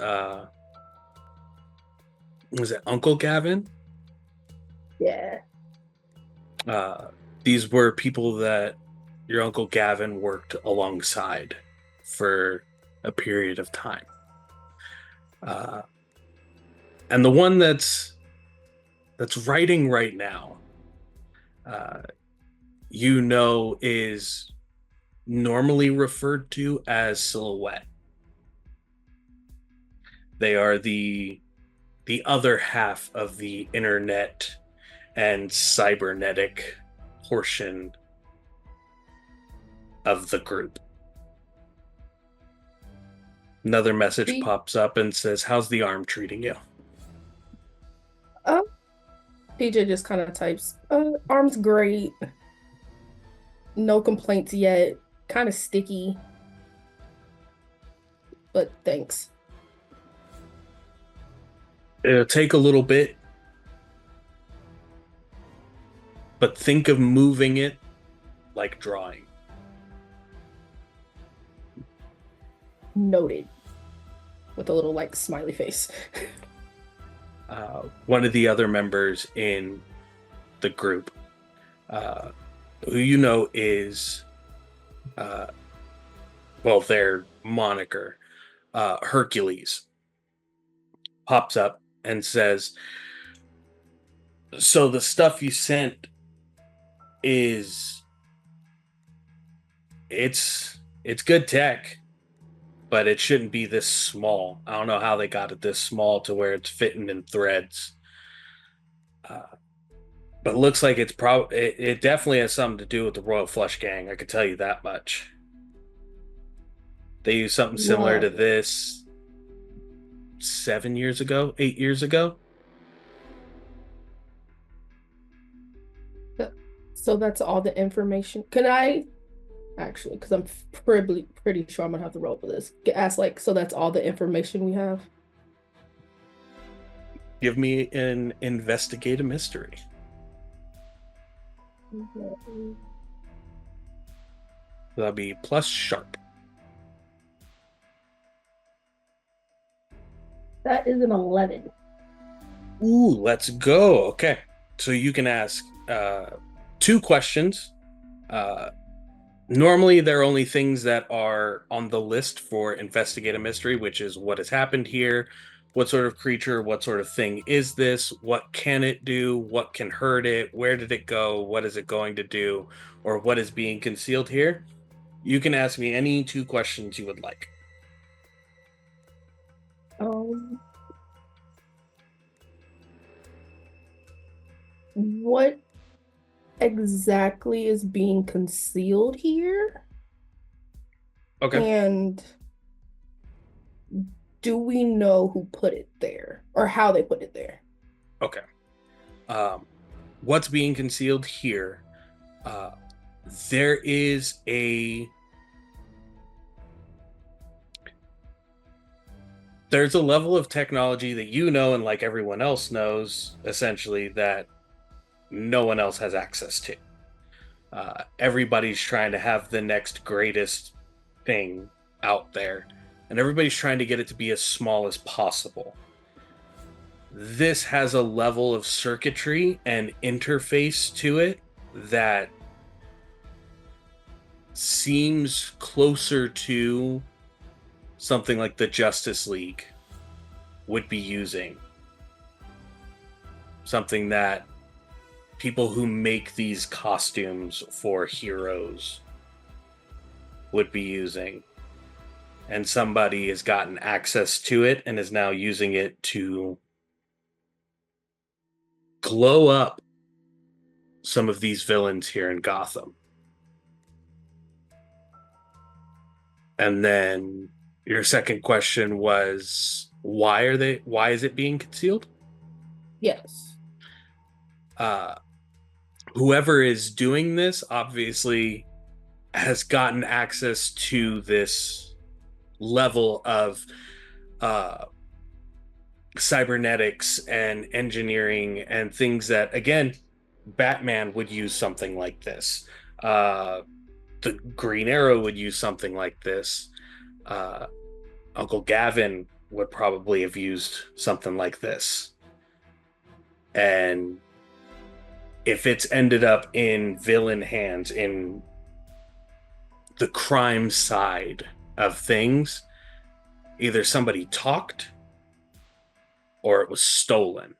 it Uncle Gavin? Yeah. These were people that your Uncle Gavin worked alongside for a period of time. And the one that's writing right now, you know, is normally referred to as Silhouette. They are the other half of the internet and cybernetic portion of the group. Another message pops up and says, how's the arm treating you? PJ just kind of types, arm's great. No complaints yet. Kind of sticky. But thanks. It'll take a little bit, but think of moving it like drawing. Noted. With a little like smiley face. One of the other members in the group, who you know is, their moniker, Hercules. pops up and says, "So the stuff you sent is it's good tech, but it shouldn't be this small. I don't know how they got it this small to where it's fitting in threads. Uh, but it looks like it definitely has something to do with the Royal Flush Gang. I can tell you that much. They used something similar to Wow. this 7 years ago, 8 years ago. So that's all the information. Can I actually, because I'm pretty sure I'm gonna have to roll for this. Ask like, so that's all the information we have. Give me an investigate a mystery. That'll be plus sharp. That is an 11. Ooh, let's go. Okay. So you can ask 2 questions. Normally, there are only things that are on the list for investigate a mystery, which is what has happened here, what sort of creature, what sort of thing is this, what can it do, what can hurt it, where did it go, what is it going to do, or what is being concealed here. You can ask me any 2 questions you would like. What exactly is being concealed here? Okay. And do we know who put it there or how they put it there? Okay. What's being concealed here? There is there's a level of technology that you know and like everyone else knows, essentially, that no one else has access to. Everybody's trying to have the next greatest thing out there, and everybody's trying to get it to be as small as possible. This has a level of circuitry and interface to it that seems closer to something like the Justice League would be using. Something that people who make these costumes for heroes would be using. And somebody has gotten access to it and is now using it to glow up some of these villains here in Gotham. And then your second question was, why is it being concealed? Yes. Whoever is doing this obviously has gotten access to this level of cybernetics and engineering and things that, again, Batman would use something like this. The Green Arrow would use something like this. Uncle Gavin would probably have used something like this. And if it's ended up in villain hands, in the crime side of things, either somebody talked or it was stolen.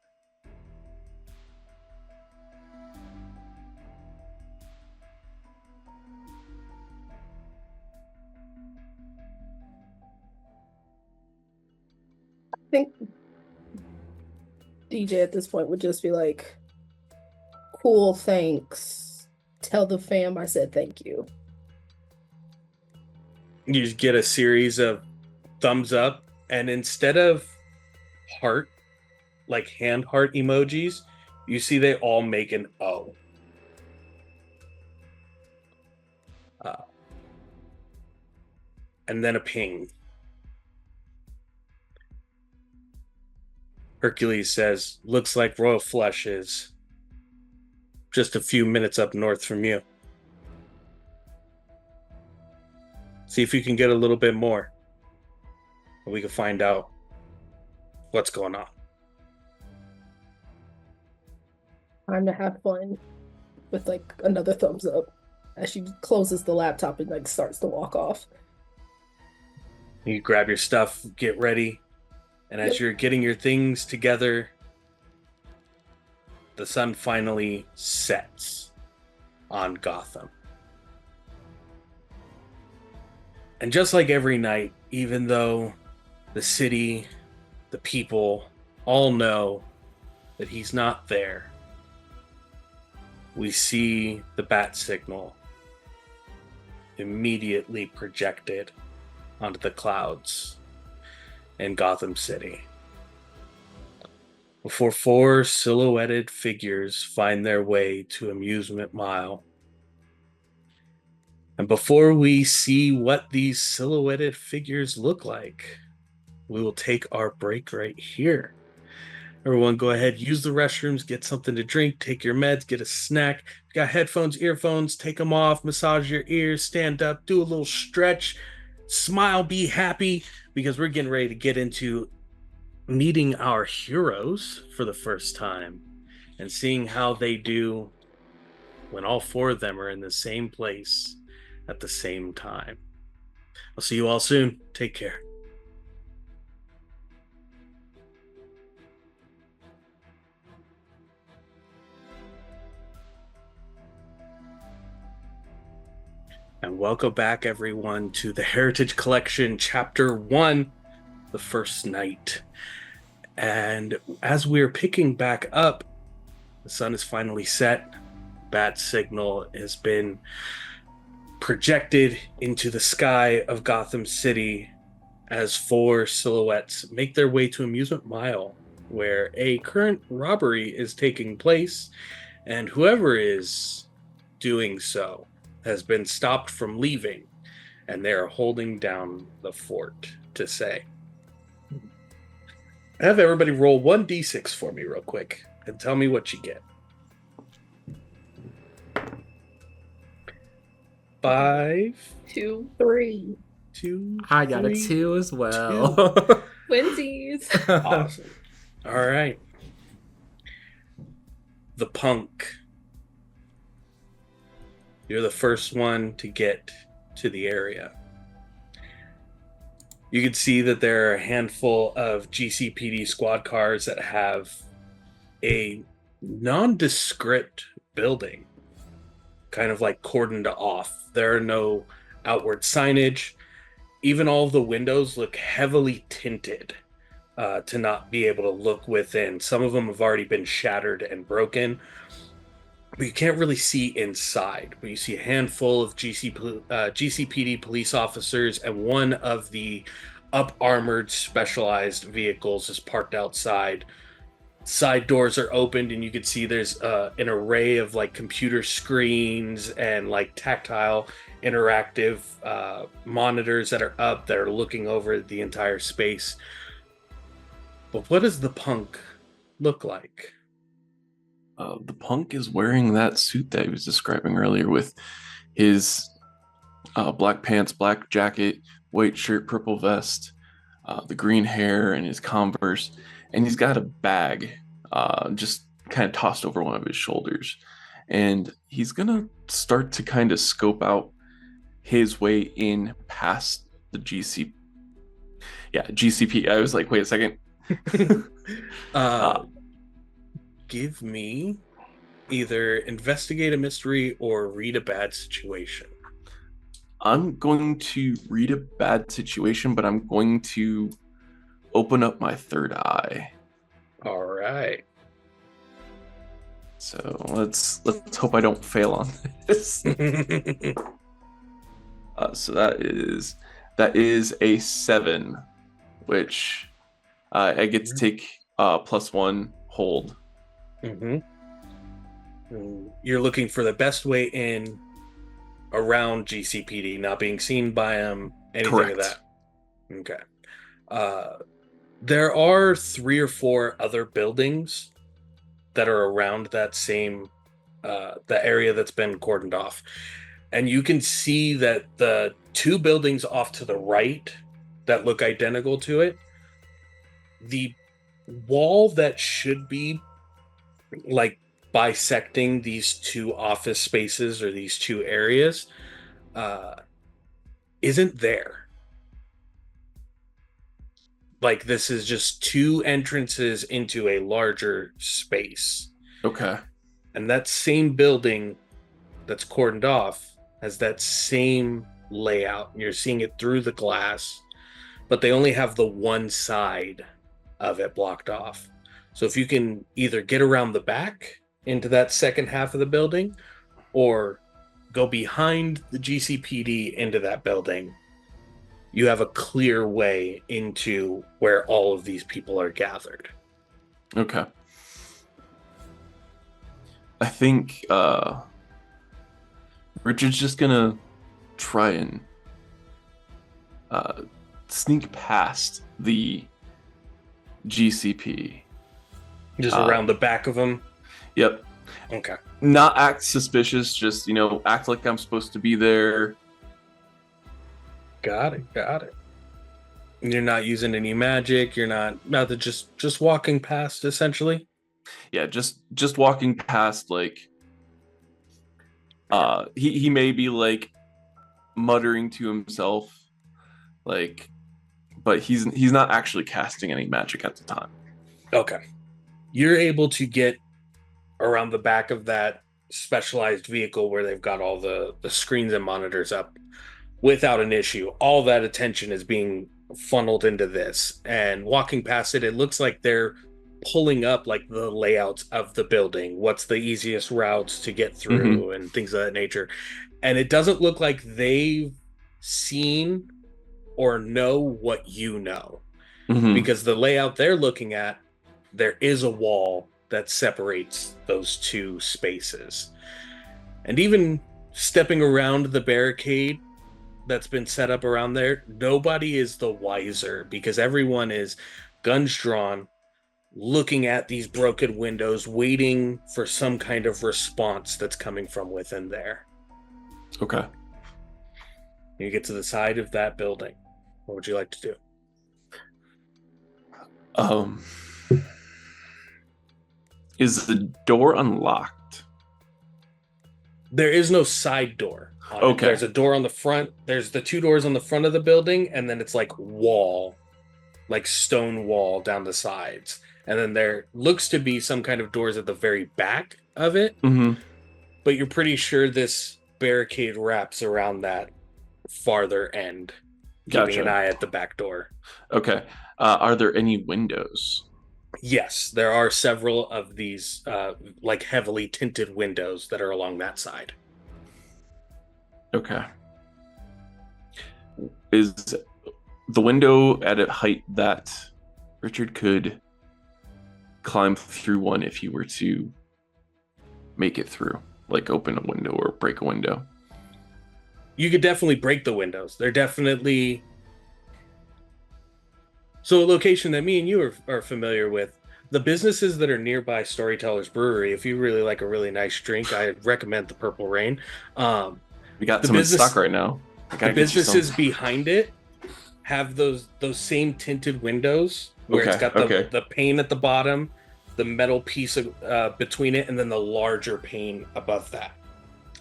I think DJ at this point would just be like, cool, thanks. Tell the fam I said thank you. You just get a series of thumbs up, and instead of heart, like hand heart emojis, you see they all make an O. And then a ping. Hercules says, looks like Royal Flush is just a few minutes up north from you. See if you can get a little bit more. And we can find out what's going on. Time to have fun with like another thumbs up as she closes the laptop and like starts to walk off. You grab your stuff, get ready, And as you're getting your things together, the sun finally sets on Gotham. And just like every night, even though the city, the people all know that he's not there, we see the bat signal immediately projected onto the clouds in Gotham City, before 4 silhouetted figures find their way to Amusement Mile. And before we see what these silhouetted figures look like, we will take our break right here. Everyone go ahead, use the restrooms, get something to drink, take your meds, get a snack. If you got headphones, earphones, take them off, massage your ears, stand up, do a little stretch, smile, be happy, because we're getting ready to get into meeting our heroes for the first time and seeing how they do when all 4 of them are in the same place at the same time. I'll see you all soon. Take care. And welcome back, everyone, to the Heritage Collection, Chapter 1, The First Night. And as we're picking back up, the sun is finally set. Bat signal has been projected into the sky of Gotham City as 4 silhouettes make their way to Amusement Mile, where a current robbery is taking place, and whoever is doing so has been stopped from leaving, and they are holding down the fort to say. Have everybody roll 1d6 for me real quick and tell me what you get. 5, 2. 3. 2. I got 3. a 2 as well. Twinsies. Awesome. All right. The punk. You're the first one to get to the area. You can see that there are a handful of GCPD squad cars that have a nondescript building, kind of like cordoned off. There are no outward signage. Even all of the windows look heavily tinted to not be able to look within. Some of them have already been shattered and broken, but you can't really see inside. But you see a handful of GCPD police officers, and one of the up-armored specialized vehicles is parked outside. Side doors are opened, and you can see there's an array of like computer screens and like tactile interactive monitors that are up that are looking over the entire space. But what does the punk look like? The punk is wearing that suit that he was describing earlier, with his black pants, black jacket, white shirt, purple vest, the green hair, and his Converse. And he's got a bag just kind of tossed over one of his shoulders. And he's going to start to kind of scope out his way in past the GCP. I was like, wait a second. Give me either investigate a mystery or read a bad situation. I'm going to read a bad situation, but I'm going to open up my third eye. All right. So let's hope I don't fail on this. So that is a 7, which I get to take +1 hold. Mm-hmm. You're looking for the best way in around GCPD, not being seen by them, anything Correct. of that. Okay. There are 3 or 4 other buildings that are around that same, the area that's been cordoned off. And you can see that the 2 buildings off to the right that look identical to it, the wall that should be like bisecting these 2 office spaces or these 2 areas isn't there. like this is just two entrances into a larger space. Okay. And that same building that's cordoned off has that same layout. You're seeing it through the glass, but they only have the one side of it blocked off. So if you can either get around the back into that second half of the building or go behind the GCPD into that building, you have a clear way into where all of these people are gathered. Okay. I think Richard's just gonna try and sneak past the GCP. Just around the back of them? Yep. Okay. Not act suspicious, just, act like I'm supposed to be there. Got it. You're not using any magic, you're not just walking past, essentially? Yeah, just walking past, like, he may be, like, muttering to himself, like, but he's not actually casting any magic at the time. Okay. You're able to get around the back of that specialized vehicle where they've got all the screens and monitors up without an issue. All that attention is being funneled into this, and walking past it looks like they're pulling up like the layouts of the building, what's the easiest routes to get through, and things of that nature. And it doesn't look like they've seen or know what you know, because the layout they're looking at, there is a wall that separates those two spaces. And even stepping around the barricade that's been set up around there, nobody is the wiser, because everyone is guns drawn, looking at these broken windows, waiting for some kind of response that's coming from within there. Okay. You get to the side of that building. What would you like to do? Is the door unlocked? There is no side door. Okay. There's a door on the front. There's the two doors on the front of the building, and then it's like wall, like stone wall down the sides. And then there looks to be some kind of doors at the very back of it. But you're pretty sure this barricade wraps around that farther end, keeping an eye at the back door. Okay. Are there any windows? Yes, there are several of these like heavily tinted windows that are along that side. Okay. Is the window at a height that Richard could climb through one if he were to make it through, like open a window or break a window? You could definitely break the windows. They're definitely... So a location that me and you are familiar with, the businesses that are nearby Storyteller's Brewery, if you really like a really nice drink, I recommend the Purple Rain. We got some in stock right now. The businesses behind it have those same tinted windows where it's got the pane at the bottom, the metal piece between it, and then the larger pane above that.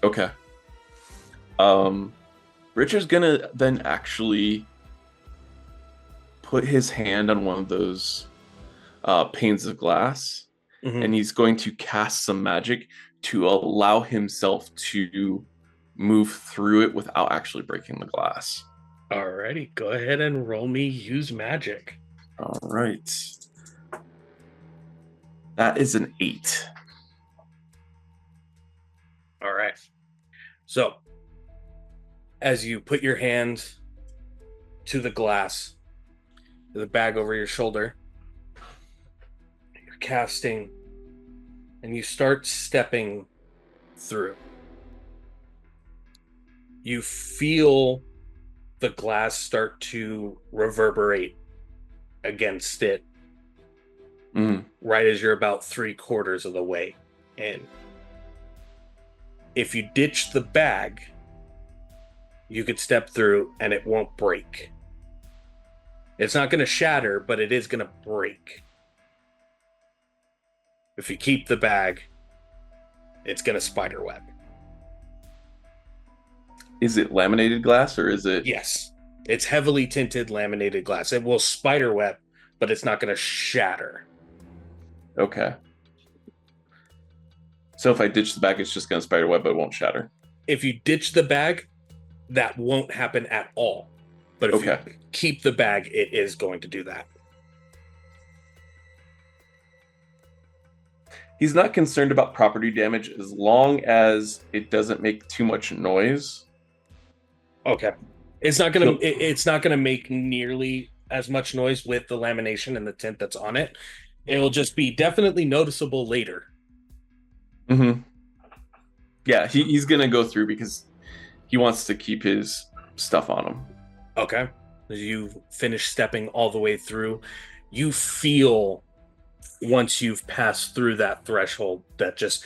Okay. Richard's gonna then actually put his hand on one of those panes of glass, and he's going to cast some magic to allow himself to move through it without actually breaking the glass. Alrighty, go ahead and roll me use magic. All right. That is an 8. All right. So, as you put your hand to the glass, the bag over your shoulder, you're casting, and you start stepping through. You feel the glass start to reverberate against it right as you're about 3/4 of the way in. If you ditch the bag, you could step through and it won't break. It's not going to shatter, but it is going to break. If you keep the bag, it's going to spiderweb. Is it laminated glass or is it? Yes. It's heavily tinted laminated glass. It will spiderweb but it's not going to shatter. Okay. So if I ditch the bag, it's just going to spider web, but it won't shatter. If you ditch the bag, that won't happen at all. But if you keep the bag, it is going to do that. He's not concerned about property damage as long as it doesn't make too much noise. Okay. It's not gonna make nearly as much noise with the lamination and the tint that's on it. It'll just be definitely noticeable later. Mm-hmm. Yeah, he's gonna go through because he wants to keep his stuff on him. Okay. As you finish stepping all the way through, you feel once you've passed through that threshold that just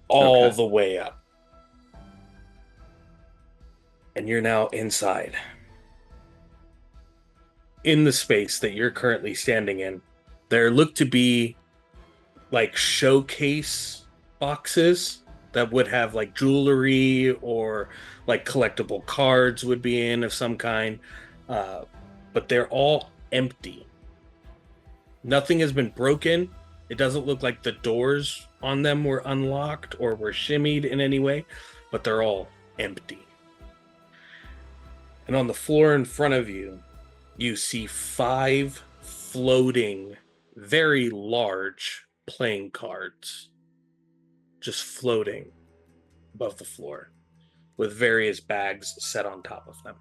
all the way up. And you're now inside. In the space that you're currently standing in, there look to be like showcase boxes that would have like jewelry or like collectible cards would be in of some kind, but they're all empty. Nothing has been broken. It doesn't look like the doors on them were unlocked or were shimmied in any way, but they're all empty. And on the floor in front of you, you see 5 floating, very large playing cards just floating above the floor with various bags set on top of them.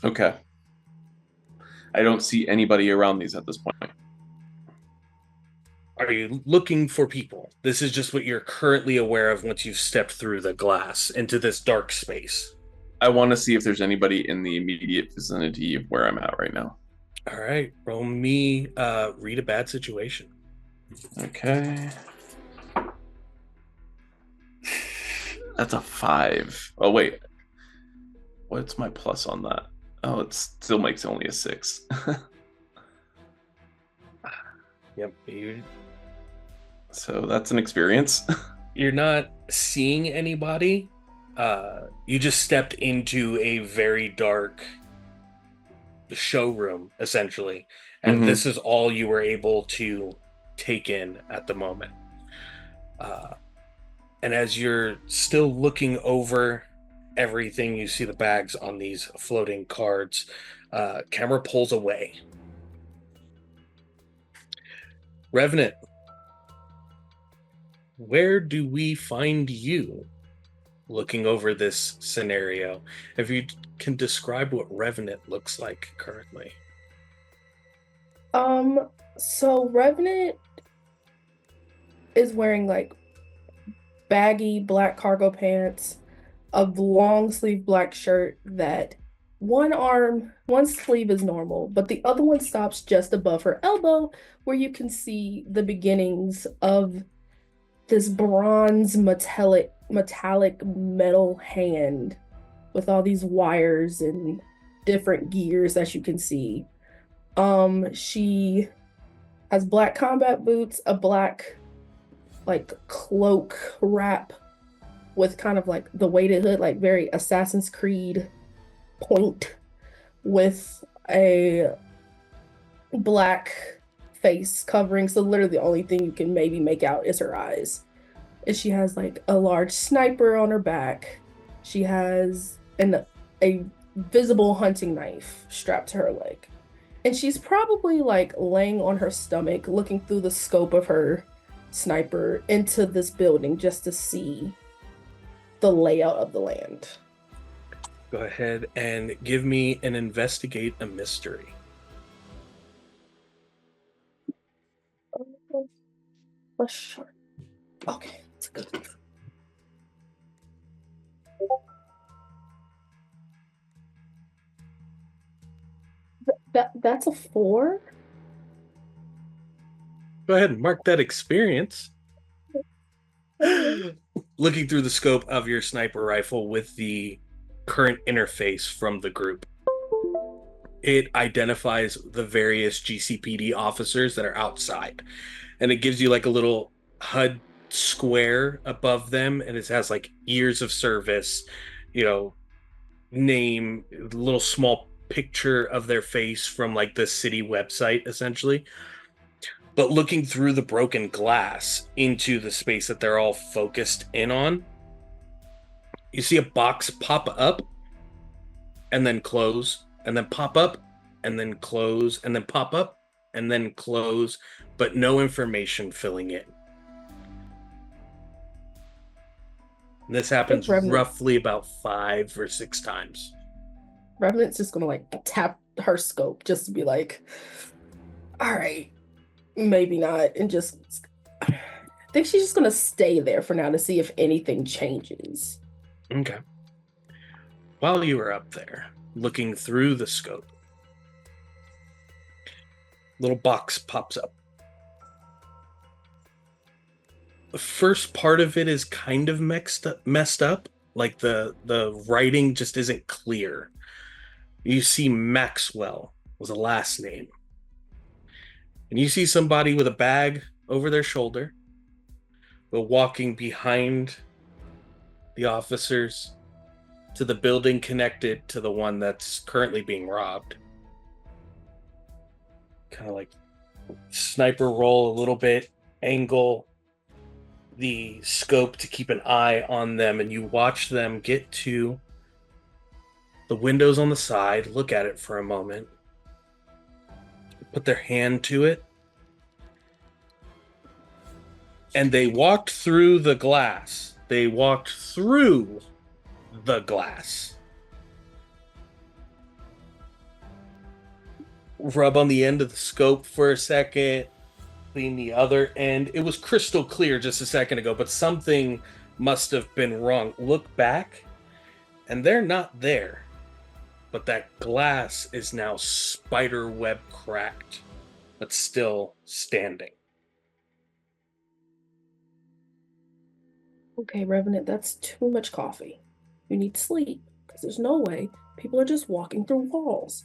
Okay. I don't see anybody around these at this point. Are you looking for people? This is just what you're currently aware of once you've stepped through the glass into this dark space. I want to see if there's anybody in the immediate vicinity of where I'm at right now. All right, roll me read a bad situation. Okay. That's a 5. Oh, wait. What's my plus on that? Oh, it still makes only a 6. Yep. So that's an experience. You're not seeing anybody. You just stepped into a very dark showroom, essentially. And this is all you were able to take in at the moment. And as you're still looking over everything, you see the bags on these floating cards. Camera pulls away. Revenant, where do we find you looking over this scenario? If you can describe what Revenant looks like currently. So Revenant is wearing like baggy black cargo pants, a long sleeve black shirt that one sleeve is normal, but the other one stops just above her elbow, where you can see the beginnings of this bronze metallic metal hand with all these wires and different gears that you can see. She has black combat boots, a black like cloak wrap with kind of like the weighted hood, like very Assassin's Creed point, with a black face covering. So literally the only thing you can maybe make out is her eyes. And she has like a large sniper on her back. She has a visible hunting knife strapped to her leg. And she's probably like laying on her stomach, looking through the scope of her sniper into this building just to see the layout of the land. Go ahead and give me an investigate a mystery. Sure. Okay, that's good. That's a 4. Go ahead and mark that experience. Looking through the scope of your sniper rifle with the current interface from the group, it identifies the various GCPD officers that are outside, and it gives you like a little HUD square above them, and it has like years of service, name, little small picture of their face from like the city website, essentially. But looking through the broken glass into the space that they're all focused in on, you see a box pop up and then close, and then pop up and then close, and then pop up and then close, but no information filling in. This happens roughly about 5 or 6 times. Revenant's just gonna like tap her scope just to be like, all right, maybe not, and just I think she's just gonna stay there for now to see if anything changes. Okay. While you were up there, looking through the scope, little box pops up. The first part of it is kind of messed up. Like the writing just isn't clear. You see Maxwell was a last name. And you see somebody with a bag over their shoulder, but walking behind the officers to the building connected to the one that's currently being robbed. Kind of like sniper roll a little bit, angle the scope to keep an eye on them, and you watch them get to the windows on the side, look at it for a moment, put their hand to it, and they walked through the glass. They walked through the glass. Rub on the end of the scope for a second, clean the other end. It was crystal clear just a second ago, but something must have been wrong. Look back, and they're not there. But that glass is now spider web cracked, but still standing. Okay, Revenant, that's too much coffee. You need sleep, because there's no way people are just walking through walls.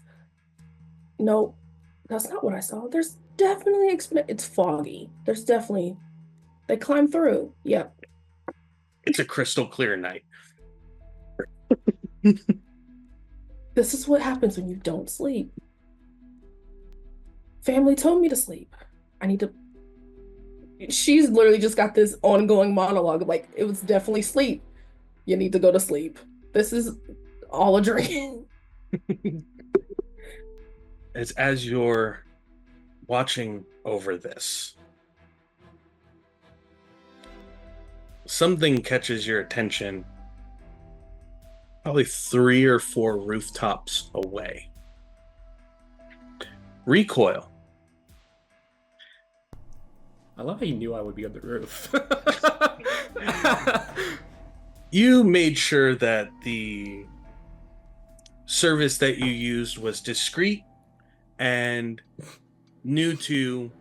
No, that's not what I saw. There's definitely it's foggy. There's definitely they climb through. Yep. It's a crystal clear night. This is what happens when you don't sleep. Family told me to sleep. I need to. She's literally just got this ongoing monologue of like, it was definitely sleep. You need to go to sleep. This is all a dream. As you're watching over this, something catches your attention probably 3 or 4 rooftops away. Recoil. I love how you knew I would be on the roof. You made sure that the service that you used was discreet and knew to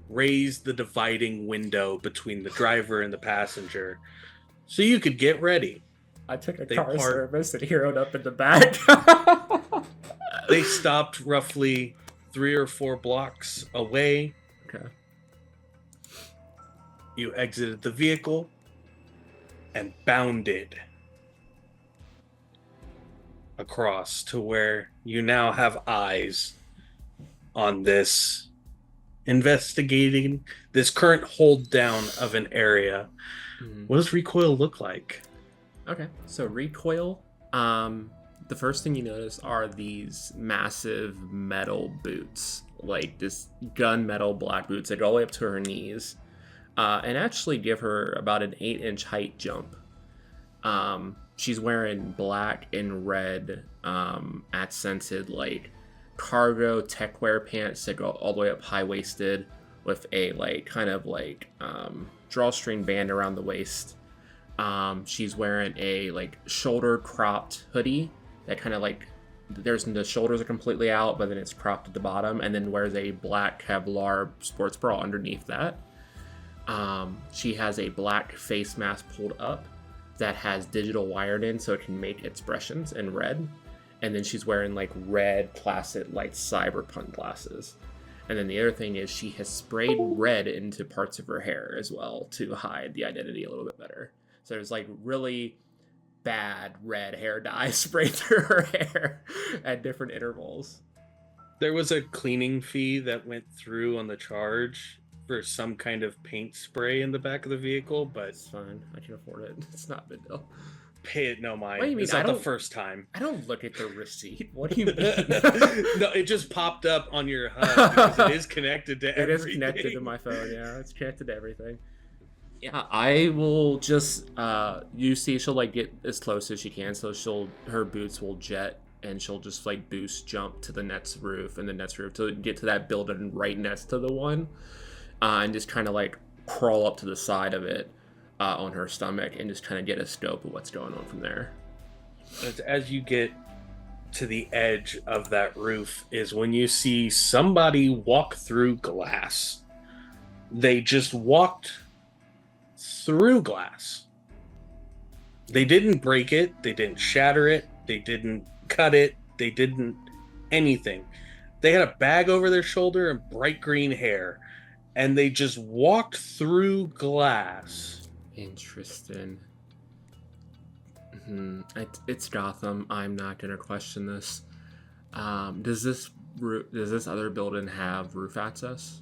raise the dividing window between the driver and the passenger so you could get ready. I took a car service and heroed up in the back. They stopped roughly 3 or 4 blocks away. Okay. You exited the vehicle and bounded across to where you now have eyes on this investigating this current hold down of an area. Mm-hmm. What does Recoil look like? Okay, so Recoil, the first thing you notice are these massive metal boots, like this gunmetal black boots that go all the way up to her knees, and actually give her about an 8-inch height jump. She's wearing black and red accented like cargo techwear pants that go all the way up high-waisted with a like kind of like drawstring band around the waist. She's wearing a like shoulder cropped hoodie that kind of like the shoulders are completely out, but then it's cropped at the bottom, and then wears a black Kevlar sports bra underneath that. She has a black face mask pulled up that has digital wired in so it can make expressions in red. And then she's wearing like red classic like cyberpunk glasses. And then the other thing is she has sprayed red into parts of her hair as well to hide the identity a little bit better. So there's like really bad red hair dye sprayed through her hair at different intervals. There was a cleaning fee that went through on the charge for some kind of paint spray in the back of the vehicle, but It's fine. I can afford it. It's not a big deal. pay it no mind. What do you mean? It's not I the don't- first time. I don't look at the receipt. What do you mean? No, it just popped up on your HUD because it is connected to It everything. is connected to my phone, yeah. It's connected to everything. Yeah, I will just you see she'll like get as close as she can, so her boots will jet and she'll just like boost jump to the next roof and the next roof to get to that building right next to the one. And just kind of like crawl up to the side of it on her stomach and just kind of get a scope of what's going on from there. As you get to the edge of that roof is when you see somebody walk through glass. They just walked through glass. They didn't break it, they didn't shatter it, they didn't cut it, they didn't anything. They had a bag over their shoulder and bright green hair, and they just walked through glass. Interesting. It's Gotham. I'm not gonna question this. Does this other building have roof access?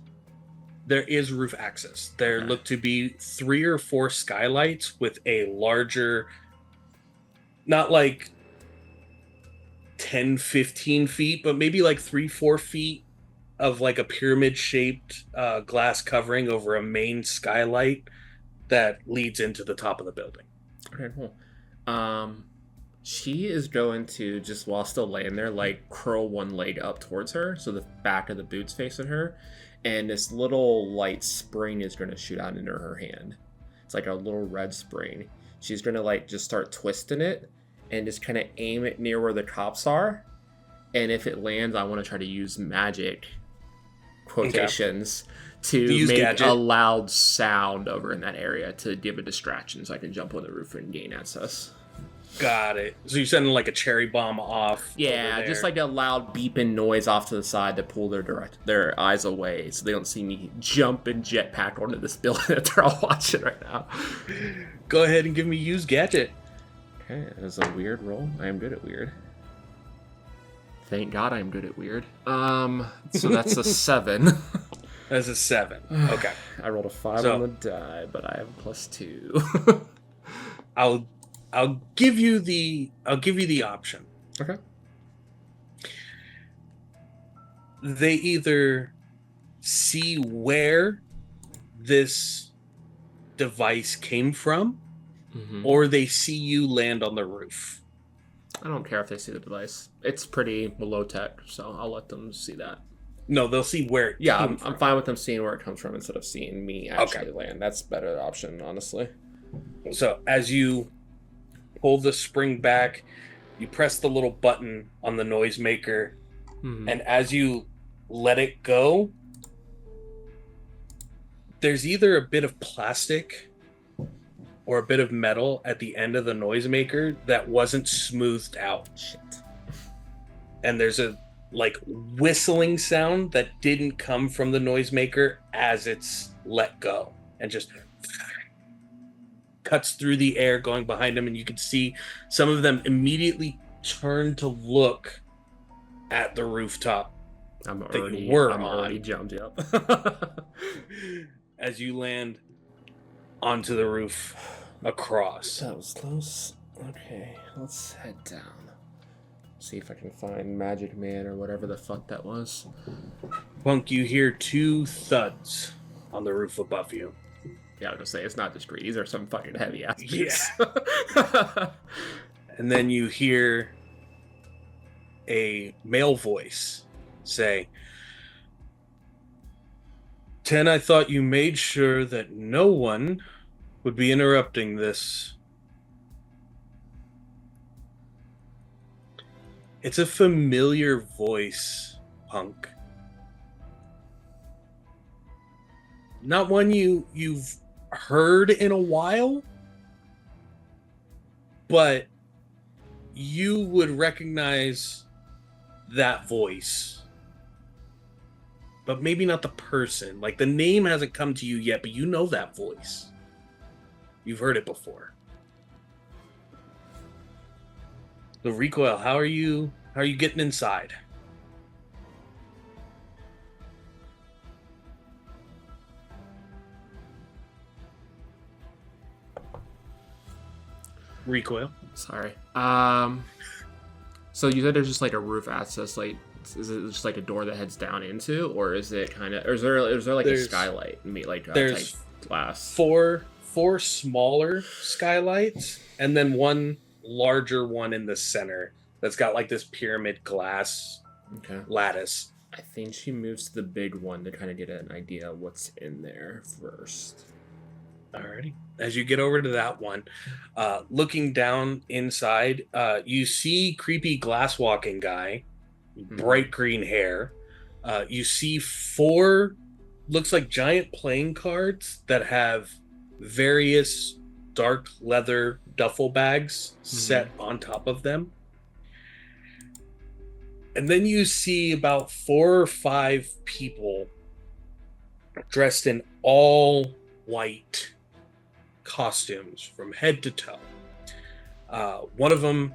There is roof access. There Okay. look to be 3 or 4 skylights with a larger, not like 10, 15 feet, but maybe like 3-4 feet of like a pyramid shaped glass covering over a main skylight that leads into the top of the building. Okay, cool. She is going to, just while still laying there, like curl one leg up towards her, so the back of the boot's facing her, and this little light spring is going to shoot out into her hand. It's like a little red spring. She's going to like just start twisting it and just kind of aim it near where the cops are. And if it lands, I want to try to use magic quotations to Use make gadget. a loud sound over in that area to give a distraction so I can jump on the roof and gain access. Got it. So you're sending like a cherry bomb off. Yeah, over just there. like a loud beeping noise off to the side to pull their eyes away so they don't see me jump and jetpack onto this building that they're all watching right now. Go ahead and give me use gadget. Okay, that is a weird roll. I am good at weird. Thank God I'm good at weird. So that's a 7. That's a 7. Okay. I rolled a 5 So- on the die, but I have a +2. I'll give you the option. Okay. They either see where this device came from, or they see you land on the roof. I don't care if they see the device. It's pretty low tech, so I'll let them see that. No, they'll see where it Yeah, came I'm from. fine with them seeing where it comes from instead of seeing me actually land. That's a better option, honestly. So as you pull the spring back, you press the little button on the noisemaker, and as you let it go, there's either a bit of plastic or a bit of metal at the end of the noisemaker that wasn't smoothed out. Shit. And there's a like whistling sound that didn't come from the noisemaker as it's let go, and just cuts through the air going behind them, and you can see some of them immediately turn to look at the rooftop I'm that you already, were I'm on. already jumped, yep. As you land onto the roof across. That was close. Okay, let's head down. See if I can find Magic Man or whatever the fuck that was. Punk, you hear 2 thuds on the roof above you. Yeah, I was gonna say, it's not discreet. These are some fucking heavy ass Yeah. boots. And then you hear a male voice say, 10, I thought you made sure that no one would be interrupting this. It's a familiar voice, Punk. Not one you've heard in a while, but you would recognize that voice. But maybe not the person. Like, the name hasn't come to you yet, but you know that voice. You've heard it before. The Recoil, how are you getting inside? Recoil. Sorry. So you said there's just like a roof access, like is it just like a door that heads down into, or is it kind of, or is there like a skylight, like there's type glass? four smaller skylights, and then one larger one in the center that's got like this pyramid glass Okay. lattice. I think she moves to the big one to kind of get an idea of what's in there first. Alrighty. As you get over to that one, looking down inside, you see creepy glass walking guy, bright green hair. You see four, looks like giant playing cards that have various dark leather duffel bags set on top of them. And then you see about 4 or 5 people dressed in all white costumes from head to toe. One of them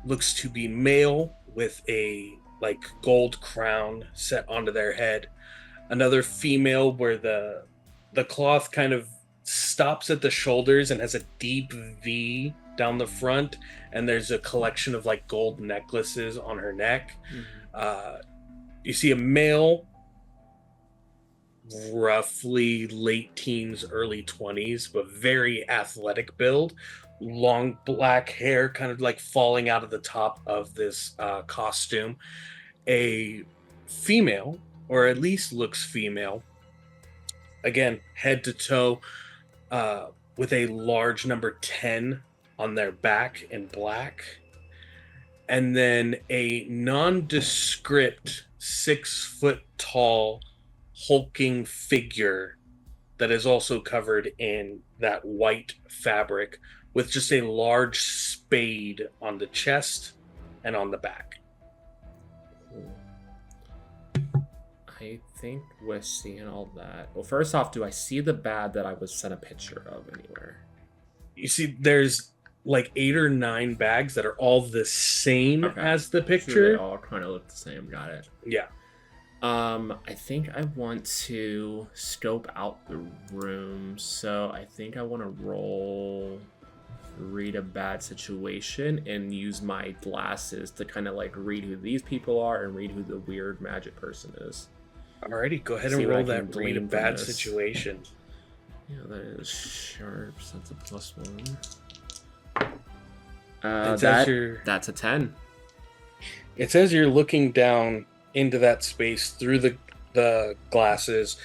looks to be male with a like gold crown set onto their head. Another female where the cloth kind of stops at the shoulders and has a deep V down the front, and there's a collection of like gold necklaces on her neck. You see a male, roughly late teens, early 20s, but very athletic build, long black hair kind of like falling out of the top of this costume. A female, or at least looks female, again head to toe, with a large number 10 on their back in black, and then a nondescript 6-foot tall hulking figure that is also covered in that white fabric with just a large spade on the chest and on the back. I think with seeing all that, well, first off, do I see the bad that I was sent a picture of anywhere? You see there's like 8 or 9 bags that are all the same as the picture. So they all kind of look the same. Got it. Yeah. I think I want to scope out the room, so I think I want to roll read a bad situation and use my glasses to kind of like read who these people are and read who the weird magic person is. Alrighty, go ahead See and what I roll can that read a glean from bad this. situation. Yeah, that is sharp, so that's a +1. It says That's a 10. It says you're looking down into that space through the glasses,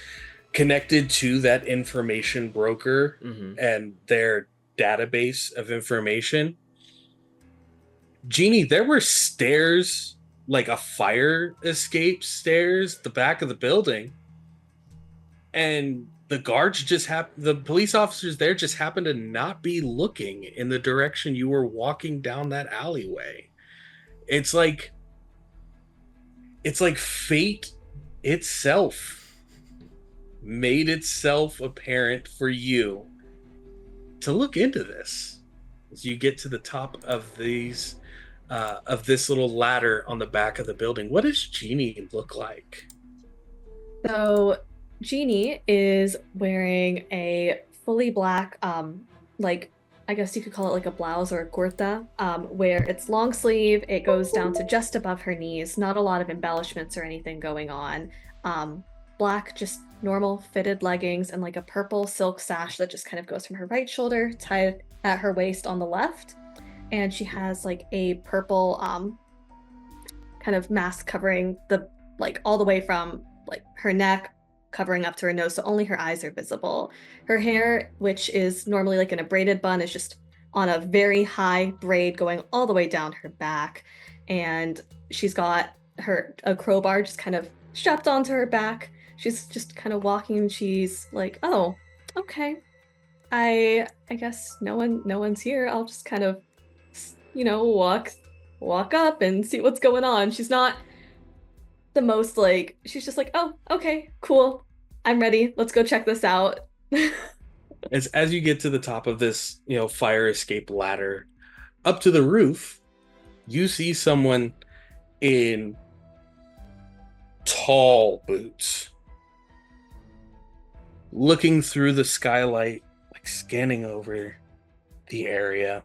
connected to that information broker and their database of information. Genie, there were stairs, like a fire escape stairs, the back of the building, and the guards the police officers there just happened to not be looking in the direction you were walking down that alleyway. It's like fate itself made itself apparent for you to look into this as you get to the top of these of this little ladder on the back of the building. What does Genie look like? So Genie is wearing a fully black, like I guess you could call it like a blouse or a kurta, where it's long sleeve. It goes down to just above her knees. Not a lot of embellishments or anything going on. Black, just normal fitted leggings, and like a purple silk sash that just kind of goes from her right shoulder tied at her waist on the left. And she has like a purple kind of mask covering the like all the way from like her neck covering up to her nose, so only her eyes are visible. Her hair, which is normally like in a braided bun, is just on a very high braid going all the way down her back, and she's got a crowbar just kind of strapped onto her back. She's just kind of walking, and she's like, "Oh, okay. I guess no one's here. I'll just kind of, walk up and see what's going on." She's not the most like, she's just like, "Oh, okay, cool. I'm ready. Let's go check this out." As you get to the top of this, fire escape ladder, up to the roof, you see someone in tall boots looking through the skylight, like scanning over the area.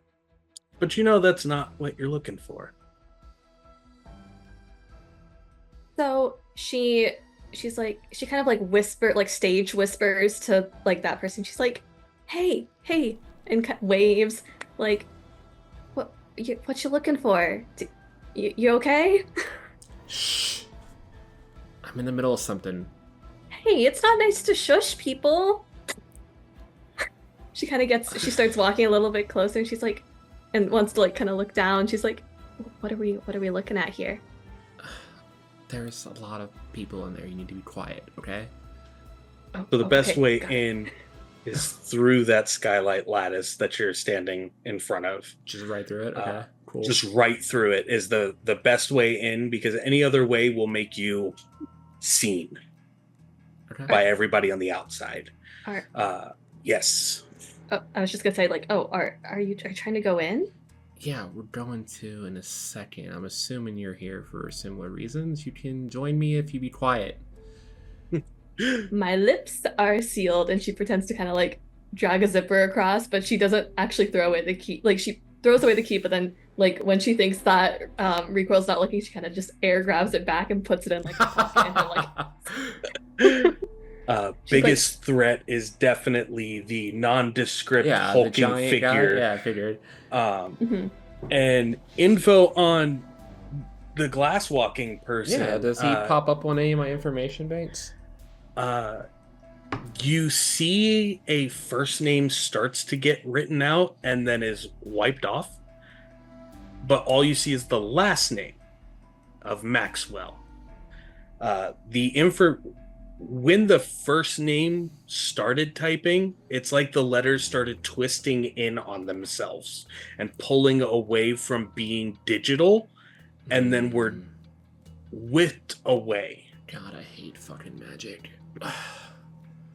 But you know that's not what you're looking for. So she's like, she kind of like stage whispers to like that person. She's like, hey, and waves like, what you looking for? You okay? Shh. I'm in the middle of something. Hey, it's not nice to shush people. She starts walking a little bit closer, and she's like, and wants to like kind of look down. She's like, what are we looking at here? There's a lot of people in there. You need to be quiet, okay? So the best way got it. in is through that skylight lattice that you're standing in front of. Just right through it, okay? Cool. Just right through it is the best way in, because any other way will make you seen by everybody on the outside. Yes. Oh, I was just gonna say, like, are you trying to go in? Yeah, we're going to in a second. I'm assuming you're here for similar reasons. You can join me if you be quiet. My lips are sealed, and she pretends to kind of like drag a zipper across, but she doesn't actually throw away the key. Like, she throws away the key, but then like when she thinks that Recoil's not looking, she kind of just air grabs it back and puts it in like the pocket and like biggest threat is definitely the nondescript hulking the figure. Guy? Yeah, I figured. And info on the glass walking person. Yeah, does he pop up on any of my information banks? You see a first name starts to get written out and then is wiped off, but all you see is the last name of Maxwell. When the first name started typing, it's like the letters started twisting in on themselves and pulling away from being digital, and then were whipped away. God, I hate fucking magic.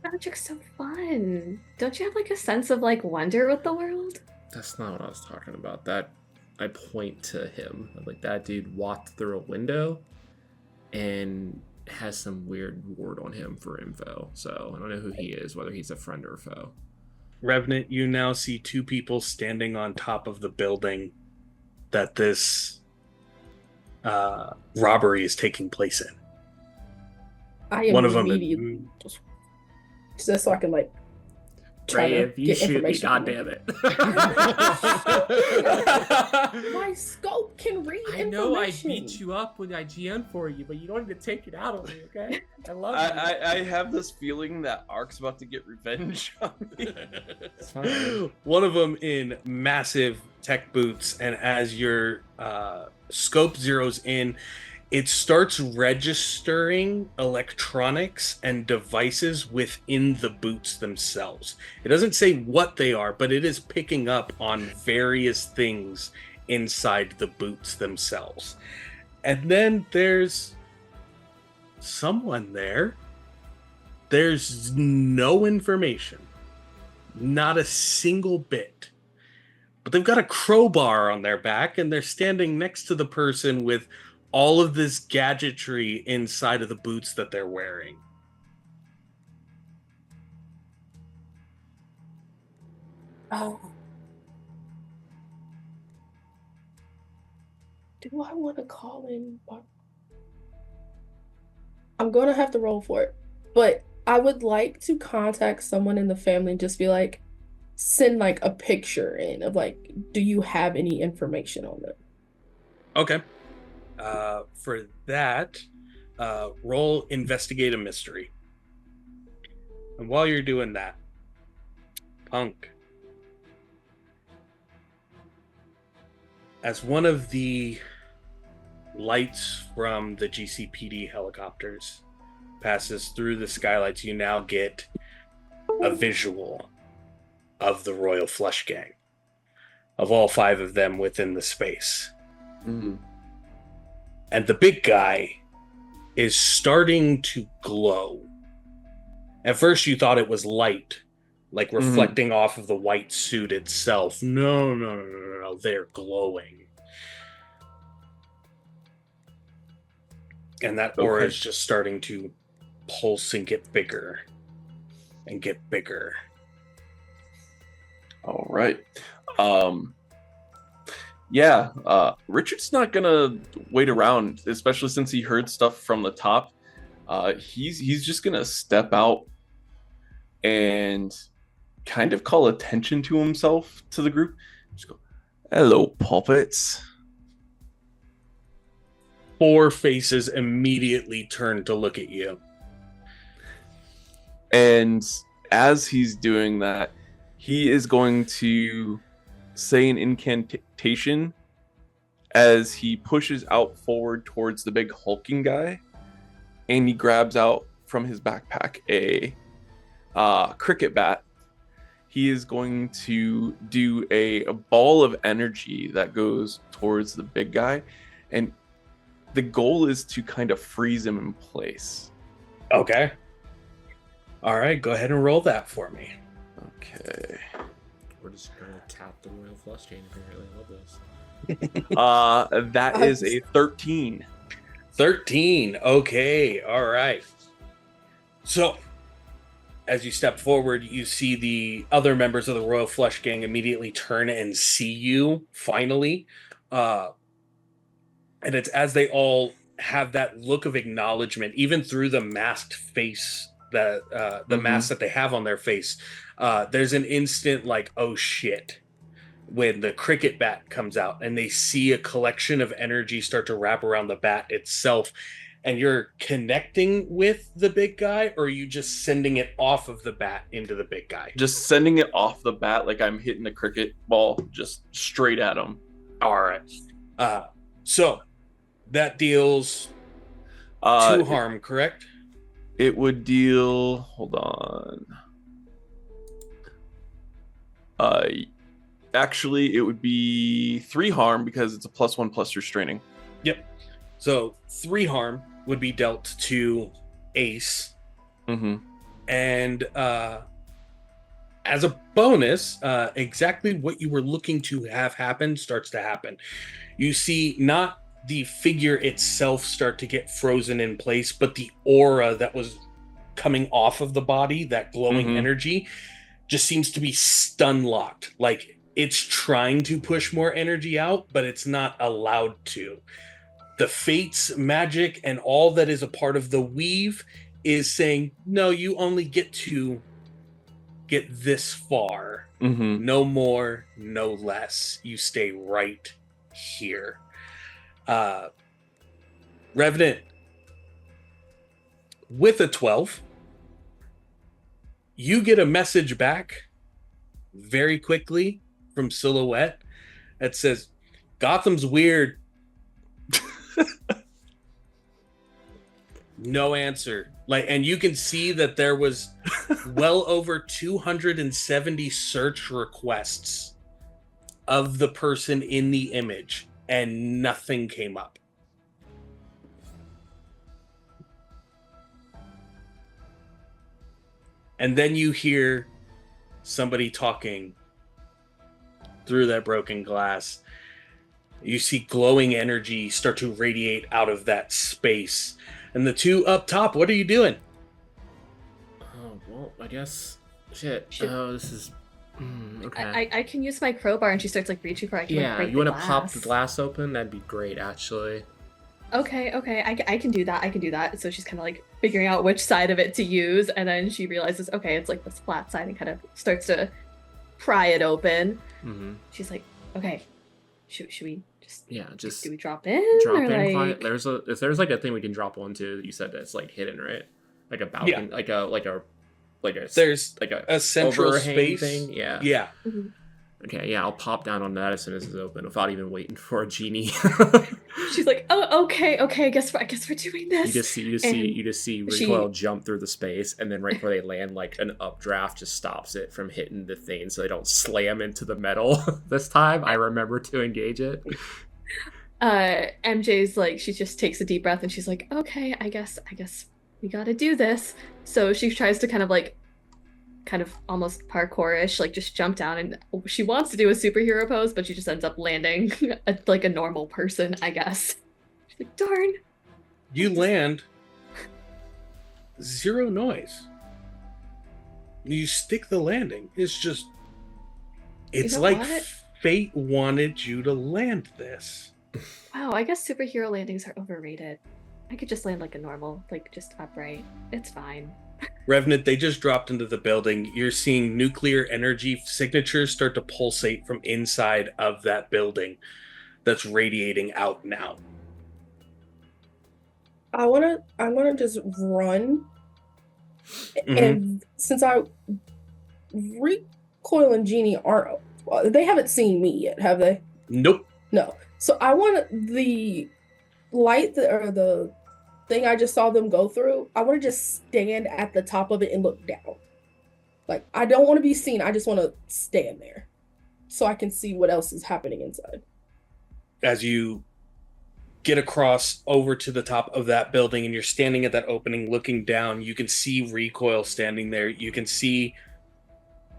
Magic's so fun. Don't you have like a sense of like wonder with the world? That's not what I was talking about. That I point to him. Like, that dude walked through a window and has some weird ward on him for info. So I don't know who he is, whether he's a friend or a foe. Revenant, you now see two people standing on top of the building that this robbery is taking place in. I am one of them immediately just so I can like try Ray, to if you get shoot me, information. goddammit. My scope can read I know I information. beat you up when I GM for you, but you don't need to take it out on me, okay? I love you. I have this feeling that Ark's about to get revenge on me. It's fine. One of them in massive tech boots, and as your scope zeroes in, it starts registering electronics and devices within the boots themselves. It doesn't say what they are, but it is picking up on various things inside the boots themselves. And then there's someone there. There's no information. Not a single bit. But they've got a crowbar on their back, and they're standing next to the person with all of this gadgetry inside of the boots that they're wearing. Oh. Do I want to call in? I'm going to have to roll for it. But I would like to contact someone in the family and just be like, send like a picture in of like, do you have any information on them? Okay. For that, roll investigate a mystery. And while you're doing that, Punk, as one of the lights from the GCPD helicopters passes through the skylights, you now get a visual of the Royal Flush Gang, of all 5 of them within the space. Mm-hmm. And the big guy is starting to glow. At first you thought it was light, like reflecting off of the white suit itself. No, they're glowing. And that aura Okay. is just starting to pulse and get bigger and get bigger. All right. Richard's not gonna wait around, especially since he heard stuff from the top. He's just gonna step out and kind of call attention to himself, to the group. Just go, "Hello, puppets." 4 faces immediately turn to look at you. And as he's doing that, he is going to say an incantation as he pushes out forward towards the big hulking guy, and he grabs out from his backpack a cricket bat. He is going to do a ball of energy that goes towards the big guy, and the goal is to kind of freeze him in place. Okay. All right, go ahead and roll that for me. Okay. We're just gonna tap the royal flush chain apparently. I love this. That is a 13. 13. Okay. All right. So, as you step forward, you see the other members of the Royal Flush Gang immediately turn and see you, finally. And it's as they all have that look of acknowledgement, even through the masked face, the mask that they have on their face. There's an instant like, oh shit, when the cricket bat comes out and they see a collection of energy start to wrap around the bat itself. And you're connecting with the big guy, or are you just sending it off of the bat into the big guy? Just sending it off the bat like I'm hitting a cricket ball just straight at him. All right. So that deals 2 harm, correct? It would deal. Hold on. Actually, it would be 3 harm because it's a +1+ restraining. Yep. So 3 harm would be dealt to Ace. Mm-hmm. And as a bonus, exactly what you were looking to have happen starts to happen. You see not the figure itself start to get frozen in place, but the aura that was coming off of the body, that glowing energy, just seems to be stun locked. Like it's trying to push more energy out, but it's not allowed to. The fates, magic, and all that is a part of the weave is saying, no, you only get to get this far. No more, no less. You stay right here. Revenant, with a 12, you get a message back very quickly from Silhouette that says, Gotham's weird. No answer. And you can see that there was well over 270 search requests of the person in the image, and nothing came up. And then you hear somebody talking through that broken glass. You see glowing energy start to radiate out of that space. And the 2 up top, what are you doing? Oh, well, I guess. Shit. Oh, this is. Okay. I can use my crowbar, and she starts like reaching for it. Yeah, you want to pop the glass open? That'd be great, actually. Okay, I can do that. So she's kind of like figuring out which side of it to use, and then she realizes, okay, it's like this flat side, and kind of starts to pry it open. She's like, okay, should we just do we drop in? Like... If there's like a thing we can drop onto that you said that's like hidden, right? Like a balcony, there's like a central space thing. Yeah. Okay, yeah, I'll pop down on that as soon as it's open without even waiting for a genie. She's like, oh, okay, I guess we're doing this. You just see Recoil jump through the space, and then right before they land, like an updraft just stops it from hitting the thing, so they don't slam into the metal. This time, I remember to engage it. MJ's like, she just takes a deep breath, and she's like, okay, I guess we gotta do this. So she tries to kind of almost parkour-ish, like just jump down, and she wants to do a superhero pose, but she just ends up landing like a normal person, I guess. She's like, darn. You land. Zero noise. You stick the landing. It's You know like what? fate wanted you to land this. Wow, I guess superhero landings are overrated. I could just land like a normal, like just upright. It's fine. Revenant, they just dropped into the building. You're seeing nuclear energy signatures start to pulsate from inside of that building that's radiating out now. I wanna just run, Mhm. and since Recoil and Genie aren't, they haven't seen me yet, have they? Nope. No. So I want the light or the thing I just saw them go through. I want to just stand at the top of it and look down. Like, I don't want to be seen. I just want to stand there so I can see what else is happening inside. As you get across over to the top of that building and you're standing at that opening looking down, you can see Recoil standing there. You can see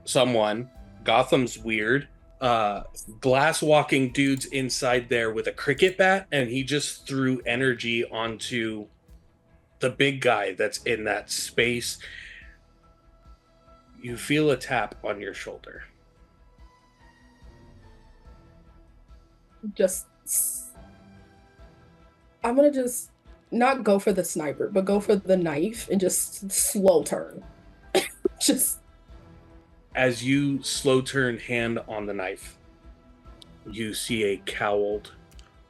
someone. Gotham's weird. Glass walking dude's inside there with a cricket bat, and he just threw energy onto the big guy that's in that space. You feel a tap on your shoulder. I'm gonna just not go for the sniper, but go for the knife and just slow turn. Just As you slow turn hand on the knife, you see a cowled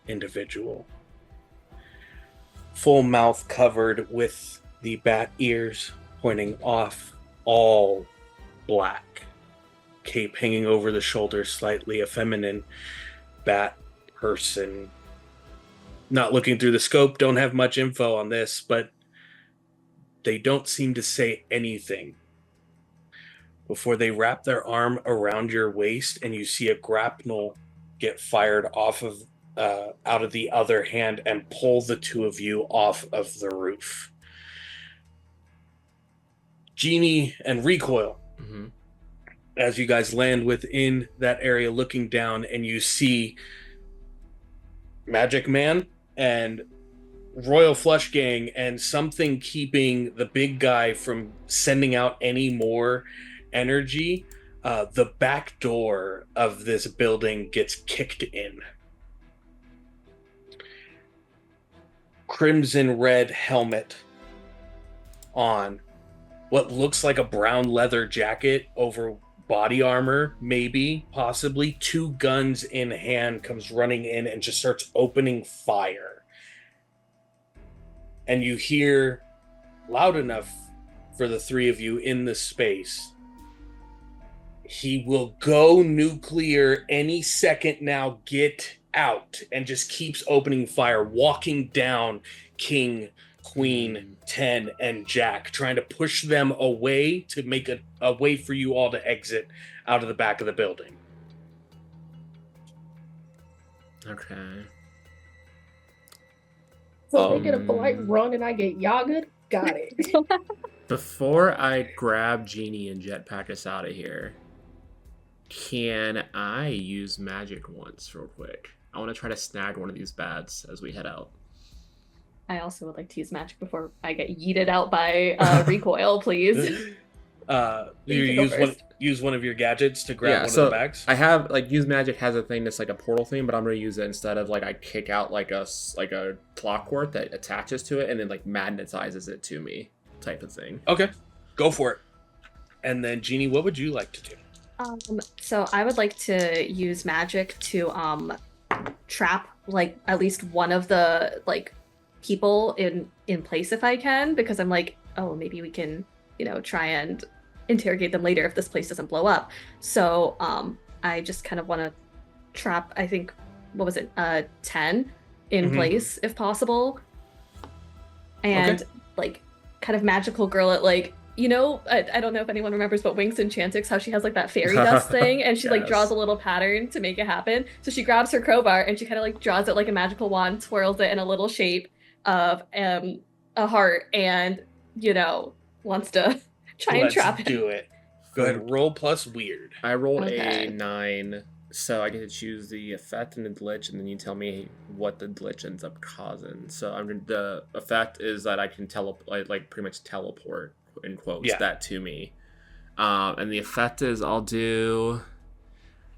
individual. Full mouth covered with the bat ears pointing off, all black. Cape hanging over the shoulder, slightly effeminate bat person. Not looking through the scope, don't have much info on this, but they don't seem to say anything before they wrap their arm around your waist and you see a grapnel get fired off of out of the other hand and pull the two of you off of the roof. Genie and Recoil, as you guys land within that area looking down, and you see Magic Man and Royal Flush Gang and something keeping the big guy from sending out any more energy. The back door of this building gets kicked in. Crimson red helmet on, what looks like a brown leather jacket over body armor, maybe, possibly. Two guns in hand, comes running in and just starts opening fire. And you hear, loud enough for the three of you in the space, he will go nuclear any second now, get out, and just keeps opening fire, walking down King, Queen, 10, and Jack, trying to push them away to make a way for you all to exit out of the back of the building. Okay. so they get a polite run and I get Yaga. Got it. Before I grab Genie and jetpack us out of here, can I use magic once real quick? I want to try to snag one of these bats as we head out. I also would like to use magic before I get yeeted out by Recoil, please. You use one of your gadgets to grab one of the bags? I have, like, use magic has a thing that's like a portal thing, but I'm going to use it instead of, like, I kick out like a clockwork that attaches to it and then, like, magnetizes it to me type of thing. Okay, go for it. And then, Genie, what would you like to do? So I would like to use magic to trap like at least one of the like people in place if I can, because I'm like, oh, maybe we can, try and interrogate them later if this place doesn't blow up. So I just kind of want to trap, I think, what was it, 10 in place if possible, and like kind of magical girl it, like, I don't know if anyone remembers, but Winx Enchantix, how she has like that fairy dust thing, and she like draws a little pattern to make it happen. So she grabs her crowbar and she kind of like draws it like a magical wand, twirls it in a little shape of a heart, and wants to try and trap him. Do it. Go ahead, roll plus weird. I rolled a 9 So I get to choose the effect and the glitch, and then you tell me what the glitch ends up causing. So the effect is that I can like pretty much teleport in quotes that to me. And the effect is I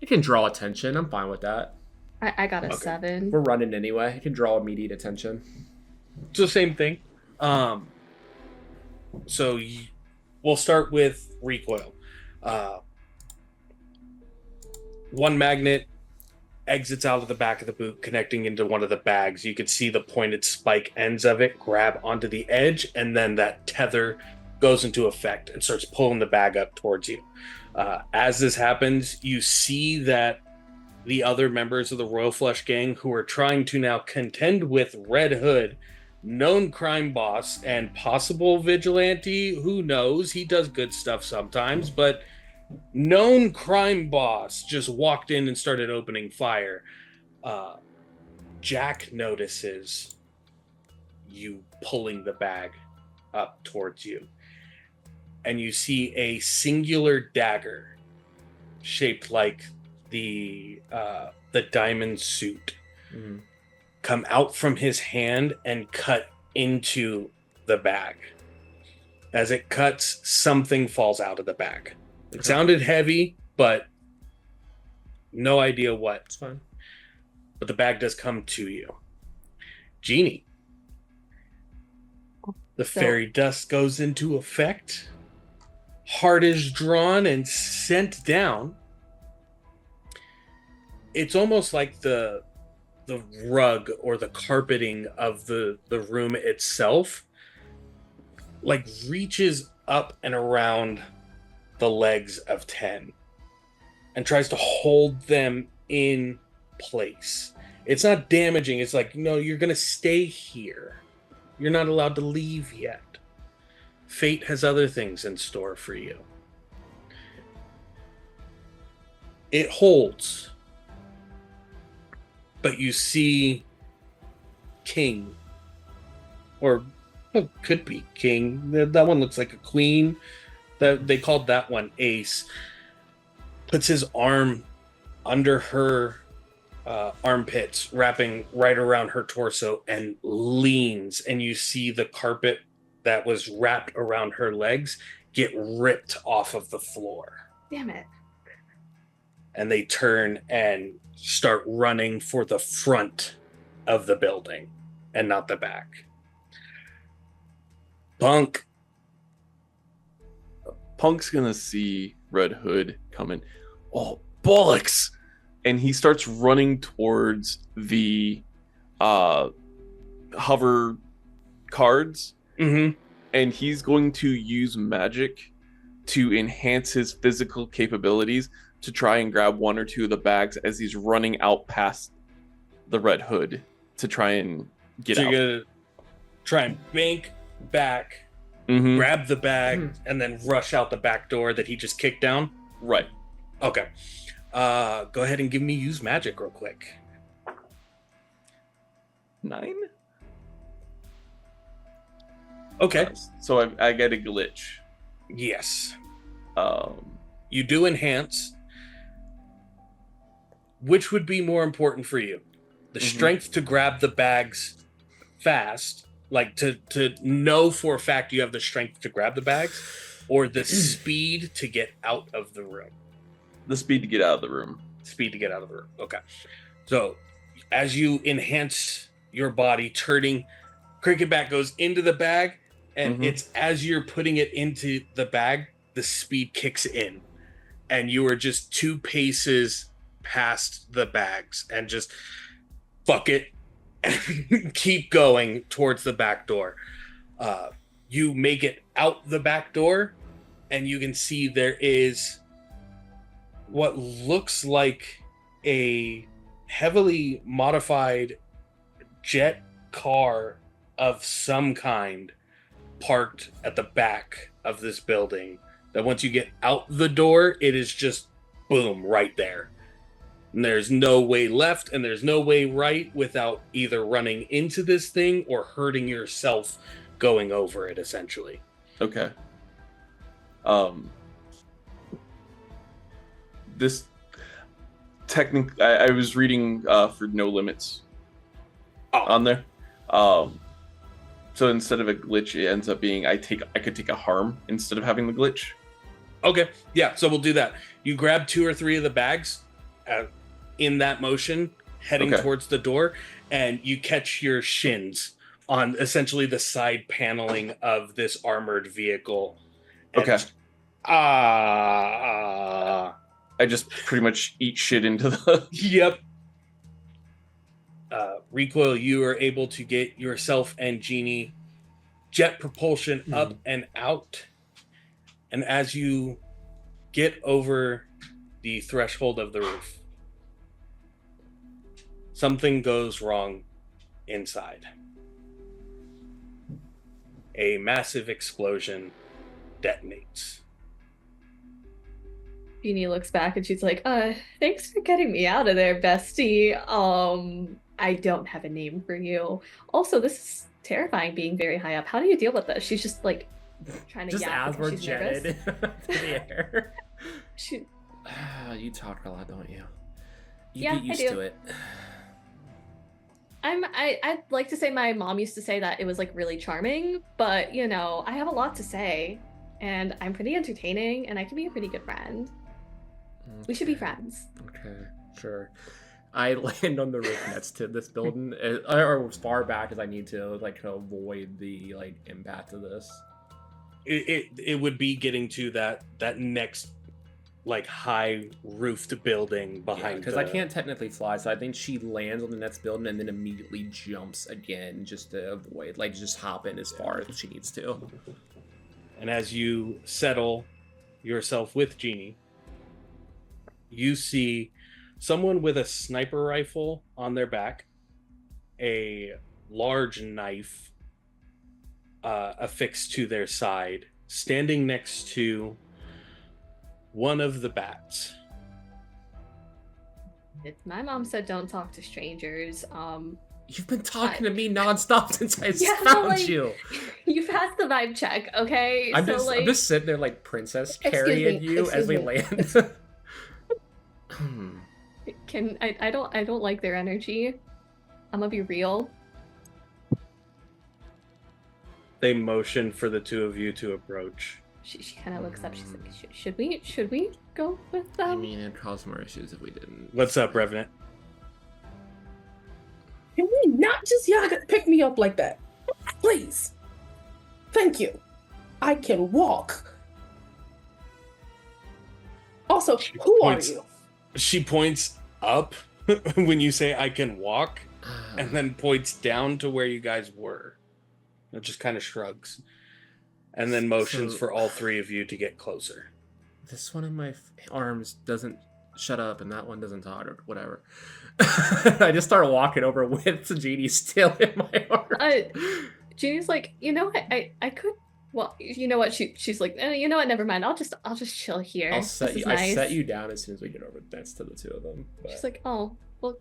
can draw attention. I'm fine with that. I got a 7. We're running anyway. I can draw immediate attention. It's the same thing. So we'll start with recoil. One magnet exits out of the back of the boot, connecting into one of the bags. You can see the pointed spike ends of it grab onto the edge, and then that tether goes into effect and starts pulling the bag up towards you. As this happens, you see that the other members of the Royal Flush Gang, who are trying to now contend with Red Hood, known crime boss and possible vigilante, who knows, he does good stuff sometimes, but known crime boss just walked in and started opening fire. Jack notices you pulling the bag up towards you, and you see a singular dagger shaped like the diamond suit come out from his hand and cut into the bag. As it cuts, something falls out of the bag. It sounded heavy, but no idea what. It's fine. But the bag does come to you. Genie. The fairy dust goes into effect. Heart is drawn and sent down. It's almost like the rug or the carpeting of the room itself like reaches up and around the legs of 10 and tries to hold them in place. It's not damaging. It's like, no, you're going to stay here. You're not allowed to leave yet. Fate has other things in store for you. It holds. But you see King, or could be King. That one looks like a queen. They called that one Ace. Puts his arm under her armpits, wrapping right around her torso, and leans. And you see the carpet that was wrapped around her legs get ripped off of the floor. Damn it. And they turn and start running for the front of the building and not the back. Punk's gonna see Red Hood coming. Oh, bollocks! And he starts running towards the hover cards. Mm-hmm. And he's going to use magic to enhance his physical capabilities to try and grab one or two of the bags as he's running out past the Red Hood to try and get out. You're gonna try and bank back, grab the bag, and then rush out the back door that he just kicked down? Right. Okay. Go ahead and give me use magic real quick. 9? Okay. So I get a glitch. Yes. You do enhance. Which would be more important for you? The strength to grab the bags fast, like to know for a fact you have the strength to grab the bags, or the speed to get out of the room? The speed to get out of the room. Speed to get out of the room. Okay. So as you enhance your body, turning, Cricket Bat goes into the bag, and it's as you're putting it into the bag, the speed kicks in, and you are just 2 paces past the bags and just fuck it and keep going towards the back door. You make it out the back door, and you can see there is what looks like a heavily modified jet car of some kind parked at the back of this building, that once you get out the door, it is just boom right there. And there's no way left and there's no way right without either running into this thing or hurting yourself going over it, essentially. Okay. technically, I was reading for no limits on there. So instead of a glitch, it ends up being I could take a harm instead of having the glitch. Okay, yeah, so we'll do that. You grab 2 or 3 of the bags in that motion, heading towards the door, and you catch your shins on essentially the side paneling of this armored vehicle. And I just pretty much eat shit into the... Yep. Recoil, you are able to get yourself and Genie jet propulsion up and out. And as you get over the threshold of the roof, something goes wrong inside. A massive explosion detonates. Genie looks back and she's like, thanks for getting me out of there, bestie. I don't have a name for you. Also, this is terrifying being very high up. How do you deal with this? She's just like trying to just yap as we're because she's jetted nervous. to the air. You talk a lot, don't you? You Yeah, get used I do. to it. I'd like to say my mom used to say that it was like really charming, but you know, I have a lot to say and I'm pretty entertaining and I can be a pretty good friend. Okay. We should be friends. Okay, sure. I land on the roof next to this building, or as far back as I need to, like, to avoid the like impact of this. It would be getting to that next like high roofed building behind. Because I can't technically fly, so I think she lands on the next building and then immediately jumps again just to avoid, like, just hop in as far as she needs to. And as you settle yourself with Genie, you see someone with a sniper rifle on their back, a large knife affixed to their side, standing next to one of the bats. My mom said don't talk to strangers. You've been talking to me nonstop since I Yeah, found like, you. You passed the vibe check, okay? I'm so just sitting there like princess Excuse carrying me, you as we excuse land. I don't like their energy. I'm gonna be real. They motion for the two of you to approach. She kind of looks up. She's like, should we go with them? I mean, it'd cause more issues if we didn't. What's up, Revenant? Can we not just pick me up like that? Please. Thank you. I can walk. Also, who are you? She points up when you say I can walk, and then points down to where you guys were. It just kind of shrugs. And then motions for all 3 of you to get closer. This one of my arms doesn't shut up, and that one doesn't talk, or whatever. I just start walking over with Genie still in my arm. Genie's like, you know what? I could. Well, you know what? She's like, you know what? Never mind. I'll just chill here. I set Nice. you down as soon as we get over next to the 2 of them. But... She's like, oh, well,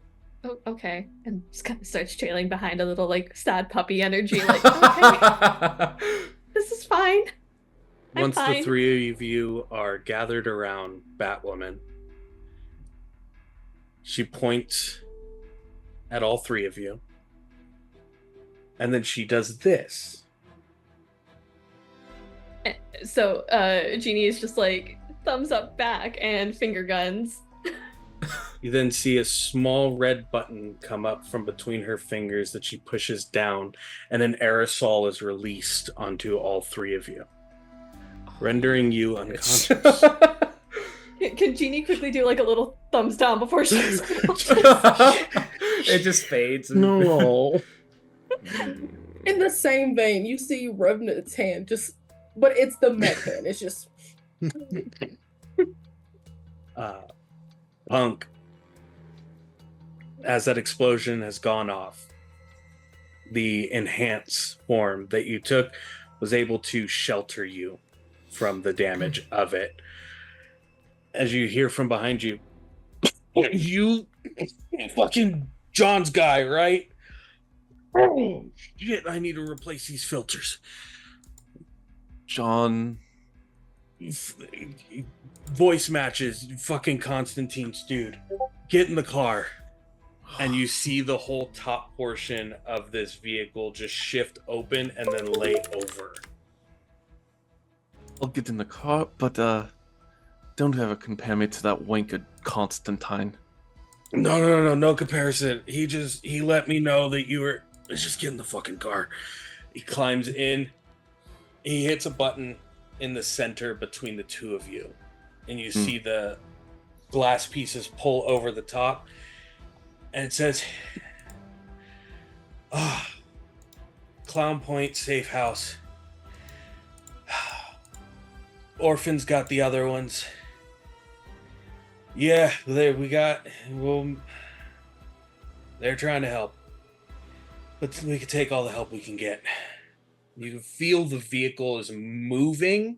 okay, and just kind of starts trailing behind a little like sad puppy energy. Like, okay, this is fine. Once fine. the 3 of you are gathered around Batwoman, she points at all 3 of you, and then she does this. So Genie is just like thumbs up back and finger guns. You then see a small red button come up from between her fingers that she pushes down, and an aerosol is released onto all 3 of you, rendering you unconscious. Can Genie quickly do like a little thumbs down before she It just fades. No. In the same vein, you see Revenant's hand but it's the mech hand. It's just Punk, as that explosion has gone off, the enhance form that you took was able to shelter you from the damage of it. As you hear from behind you, you fucking John's guy, right? Oh shit, I need to replace these filters. John. voice matches, fucking Constantine's dude. Get in the car. And you see the whole top portion of this vehicle just shift open and then lay over. I'll get in the car, but don't ever compare me to that wanker Constantine. No comparison. He let me know that you were. Let's just get in the fucking car. He climbs in. He hits a button in the center between the two of you, and you see the glass pieces pull over the top, and it says, Clown Point Safe House. Orphans got the other ones. Yeah, they're trying to help. But we can take all the help we can get. You can feel the vehicle is moving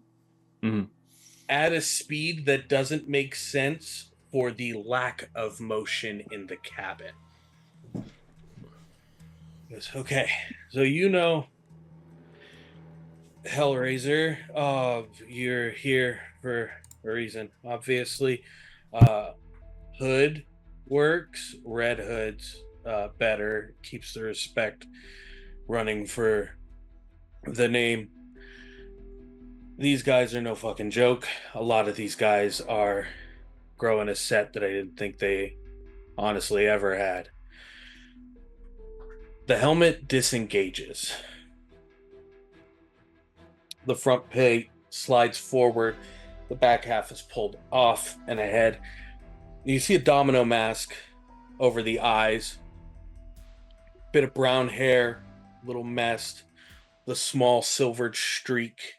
at a speed that doesn't make sense for the lack of motion in the cabin. He goes, okay, so you know Hellraiser, you're here for a reason, obviously. Hood works, Red Hood's better, keeps the respect running for the name. These guys are no fucking joke. A lot of these guys are growing a set that I didn't think they honestly ever had. The helmet disengages. The front plate slides forward. The back half is pulled off and ahead. You see a domino mask over the eyes. Bit of brown hair, little messed. The small silvered streak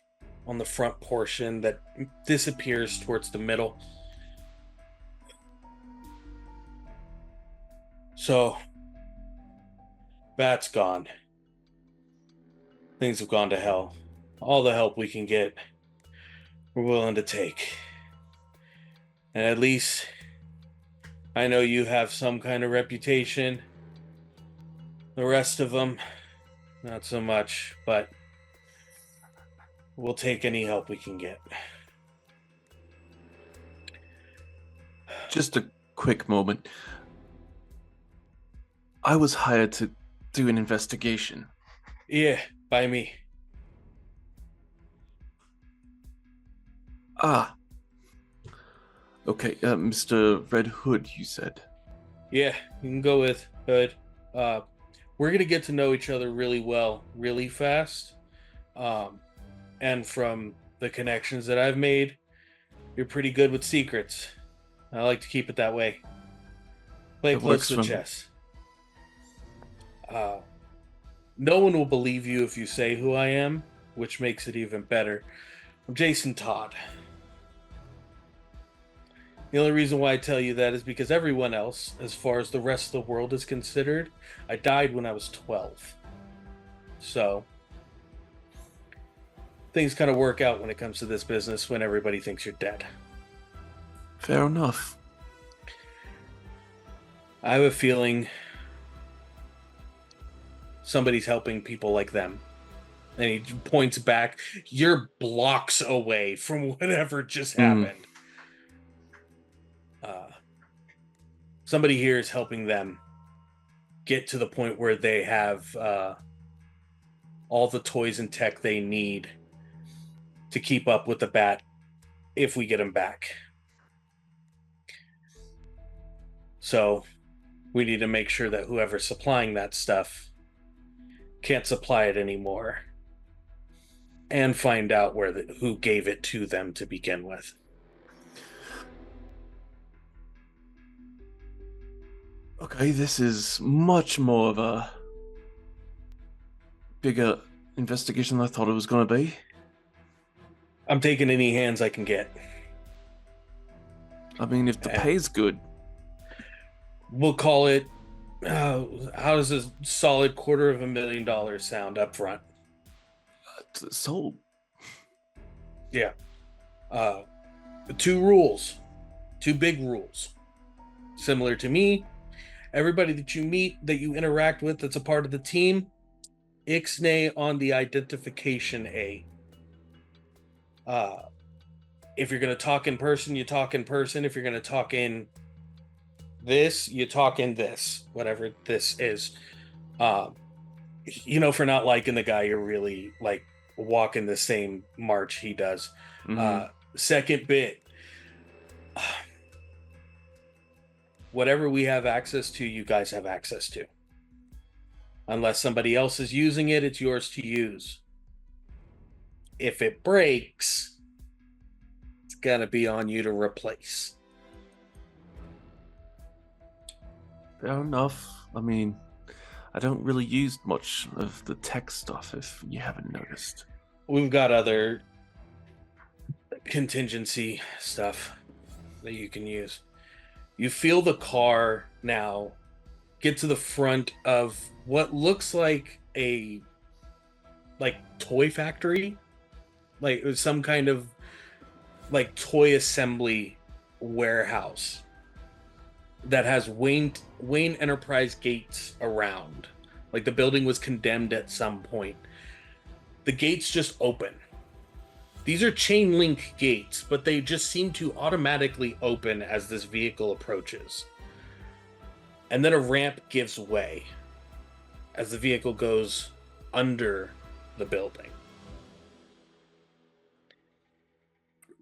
on the front portion that disappears towards the middle. So, Bat's gone. Things have gone to hell. All the help we can get, we're willing to take. And at least, I know you have some kind of reputation. The rest of them, not so much, but we'll take any help we can get. Just a quick moment. I was hired to do an investigation. Yeah, by me. Ah. Okay, Mr. Red Hood, you said. Yeah, you can go with Hood. We're going to get to know each other really well, really fast. And from the connections that I've made, you're pretty good with secrets. I like to keep it that way. Play It close works to for the me. chest. No one will believe you if you say who I am, which makes it even better. I'm Jason Todd. The only reason why I tell you that is because everyone else, as far as the rest of the world is considered, I died when I was 12. So, things kind of work out when it comes to this business when everybody thinks you're dead. Fair enough. I have a feeling somebody's helping people like them. And he points back. You're blocks away from whatever just happened. Somebody here is helping them get to the point where they have all the toys and tech they need to keep up with the Bat if we get him back. So we need to make sure that whoever's supplying that stuff can't supply it anymore, and find out who gave it to them to begin with. Okay, this is much more of a bigger investigation than I thought it was going to be. I'm taking any hands I can get. I mean, if the pay's good. We'll call it, how does a solid $250,000 sound up front? Sold. Yeah. 2 rules. 2 big rules. Similar to me, everybody that you meet, that you interact with, that's a part of the team, ixnay on the identification A. If you're going to talk in person, you talk in person. If you're going to talk in this, you talk in this, whatever this is. For not liking the guy, you're really like walking the same march he does. Mhm. Second bit, whatever we have access to, you guys have access to. Unless somebody else is using it, it's yours to use. If it breaks, it's gonna be on you to replace. Fair enough. I mean, I don't really use much of the tech stuff, if you haven't noticed. We've got other contingency stuff that you can use. You feel the car now get to the front of what looks like a toy factory, like it was some kind of like toy assembly warehouse that has Wayne Enterprise gates around. Like the building was condemned at some point. The gates just open. These are chain link gates, but they just seem to automatically open as this vehicle approaches. And then a ramp gives way as the vehicle goes under the building.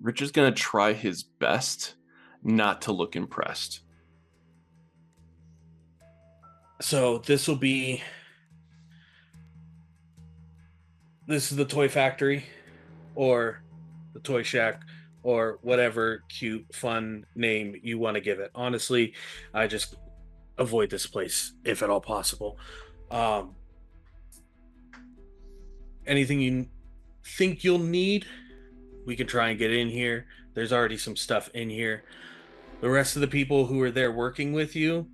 Richard's gonna try his best not to look impressed. So this is the toy factory or the toy shack or whatever cute, fun name you want to give it. Honestly, I just avoid this place if at all possible. Anything you think you'll need, we can try and get in here. There's already some stuff in here. The rest of the people who are there working with you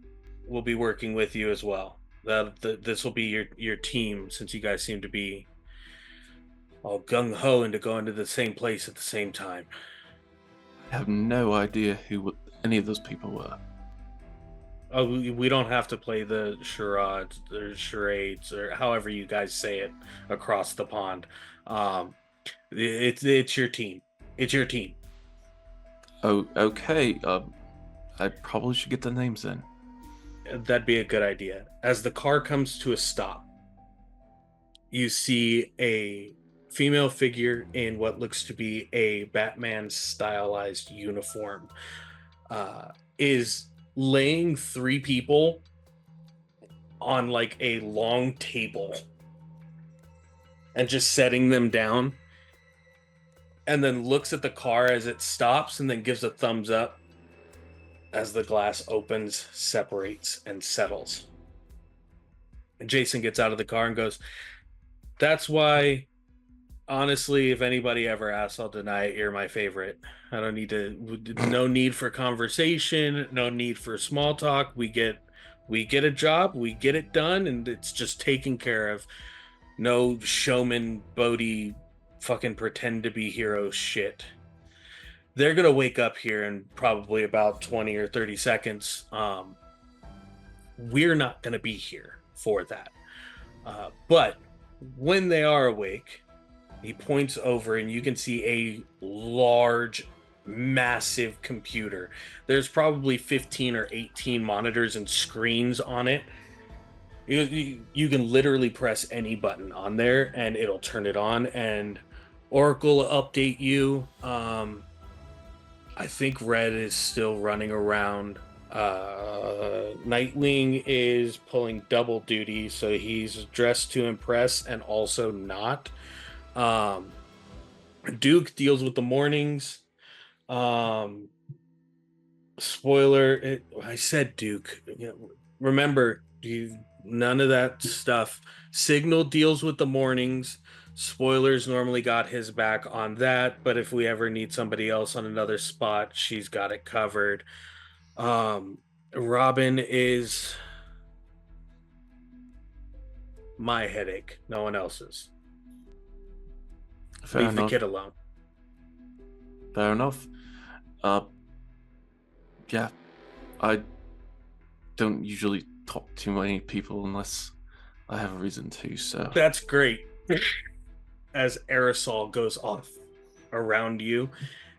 will be working with you as well. This will be your team, since you guys seem to be all gung-ho into going to the same place at the same time. I have no idea who any of those people were. Oh, we don't have to play the charades or however you guys say it across the pond. It's your team. It's your team. Oh, okay. I probably should get the names in. That'd be a good idea. As the car comes to a stop, you see a female figure in what looks to be a Batman stylized uniform is laying 3 people on like a long table and just setting them down, and then looks at the car as it stops and then gives a thumbs up as the glass opens, separates, and settles. And Jason gets out of the car and goes, "That's why, honestly, if anybody ever asks, I'll deny it. You're my favorite. I don't need to, no need for conversation, no need for small talk. We get a job, we get it done, and it's just taken care of. No showman, Bodhi, fucking pretend to be hero shit." They're gonna wake up here in probably about 20 or 30 seconds. We're not gonna be here for that. But when they are awake, he points over and you can see a large, massive computer. There's probably 15 or 18 monitors and screens on it. You can literally press any button on there and it'll turn it on, and Oracle will update you. I think Red is still running around. Nightwing is pulling double duty, so he's dressed to impress and also not. Duke deals with the mornings. Spoiler, I said Duke. Remember, none of that stuff. Signal deals with the mornings. Spoilers normally got his back on that, but if we ever need somebody else on another spot, she's got it covered. Robin is my headache, no one else's. Fair Leave enough. the kid alone. Fair enough. Yeah, I don't usually talk to many people unless I have a reason to, so... That's great. As aerosol goes off around you,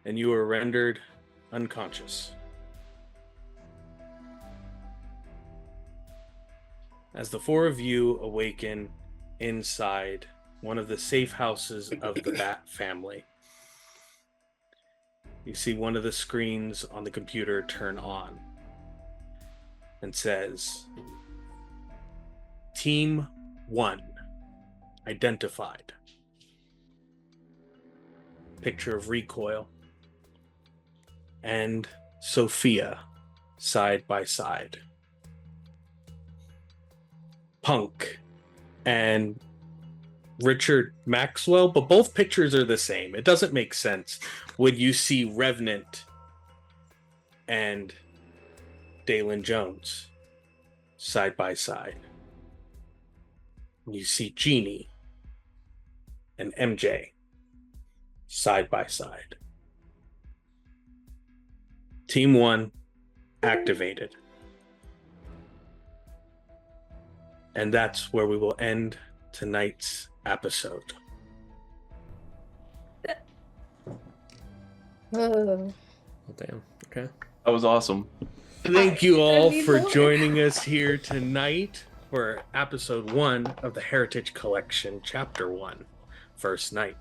and you are rendered unconscious. As the four of you awaken inside one of the safe houses of the Bat family, you see one of the screens on the computer turn on and says, Team 1 identified. Picture of Recoil and Sophia side by side. Punk and Richard Maxwell, but both pictures are the same. It doesn't make sense. Would you see Revenant and Dalen Jones side by side? You see Genie and MJ side by side. Team 1 activated. And that's where we will end tonight's episode. Oh, damn. Okay. That was awesome. Thank you all need for more. joining us here tonight for episode 1 of the Heritage Collection, Chapter 1, First Night.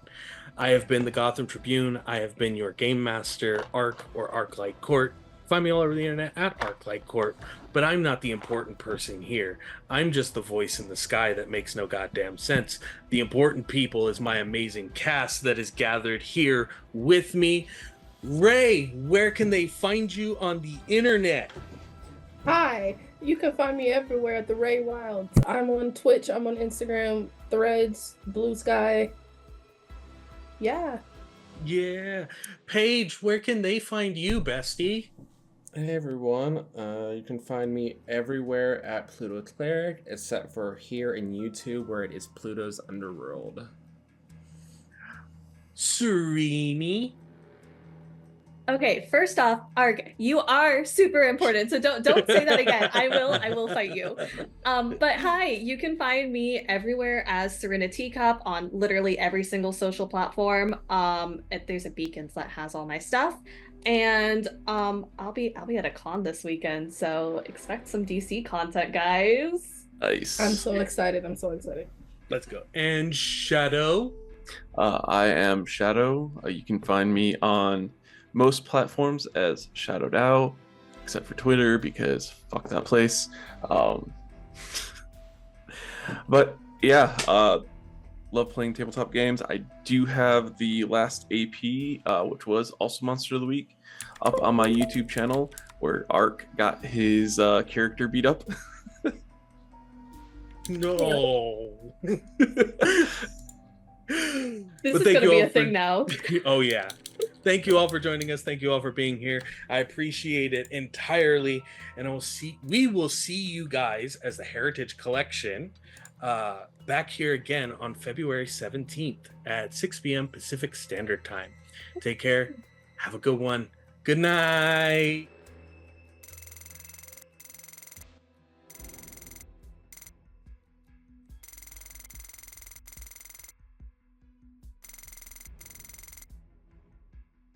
I have been the Gotham Tribune. I have been your game master, Arc or Arclight Court. Find me all over the internet at Arclight Court, but I'm not the important person here. I'm just the voice in the sky that makes no goddamn sense. The important people is my amazing cast that is gathered here with me. Ray, where can they find you on the internet? Hi, you can find me everywhere at the Ray Wilds. I'm on Twitch, I'm on Instagram, Threads, Blue Sky. Yeah. Yeah. Paige, where can they find you, bestie? Hey everyone, you can find me everywhere at Pluto Cleric, except for here in YouTube where it is Pluto's Underworld. Serini. Okay, first off, Arg, you are super important, so don't say that again. I will fight you. But hi, you can find me everywhere as Serena Teacup on literally every single social platform. There's a Beacons that has all my stuff. And I'll be at a con this weekend, so expect some DC content, guys. Nice. I'm so excited. Let's go. And Shadow. I am Shadow. You can find me on most platforms as Shadowed Out, except for Twitter because fuck that place. But yeah, love playing tabletop games. I do have the last AP, which was also Monster of the Week, up on my YouTube channel where Ark got his character beat up. No. This is gonna be a thing now. Oh yeah. Thank you all for joining us. Thank you all for being here. I appreciate it entirely. And we will see you guys as the Heritage Collection back here again on February 17th at 6 p.m. Pacific Standard Time. Take care. Have a good one. Good night.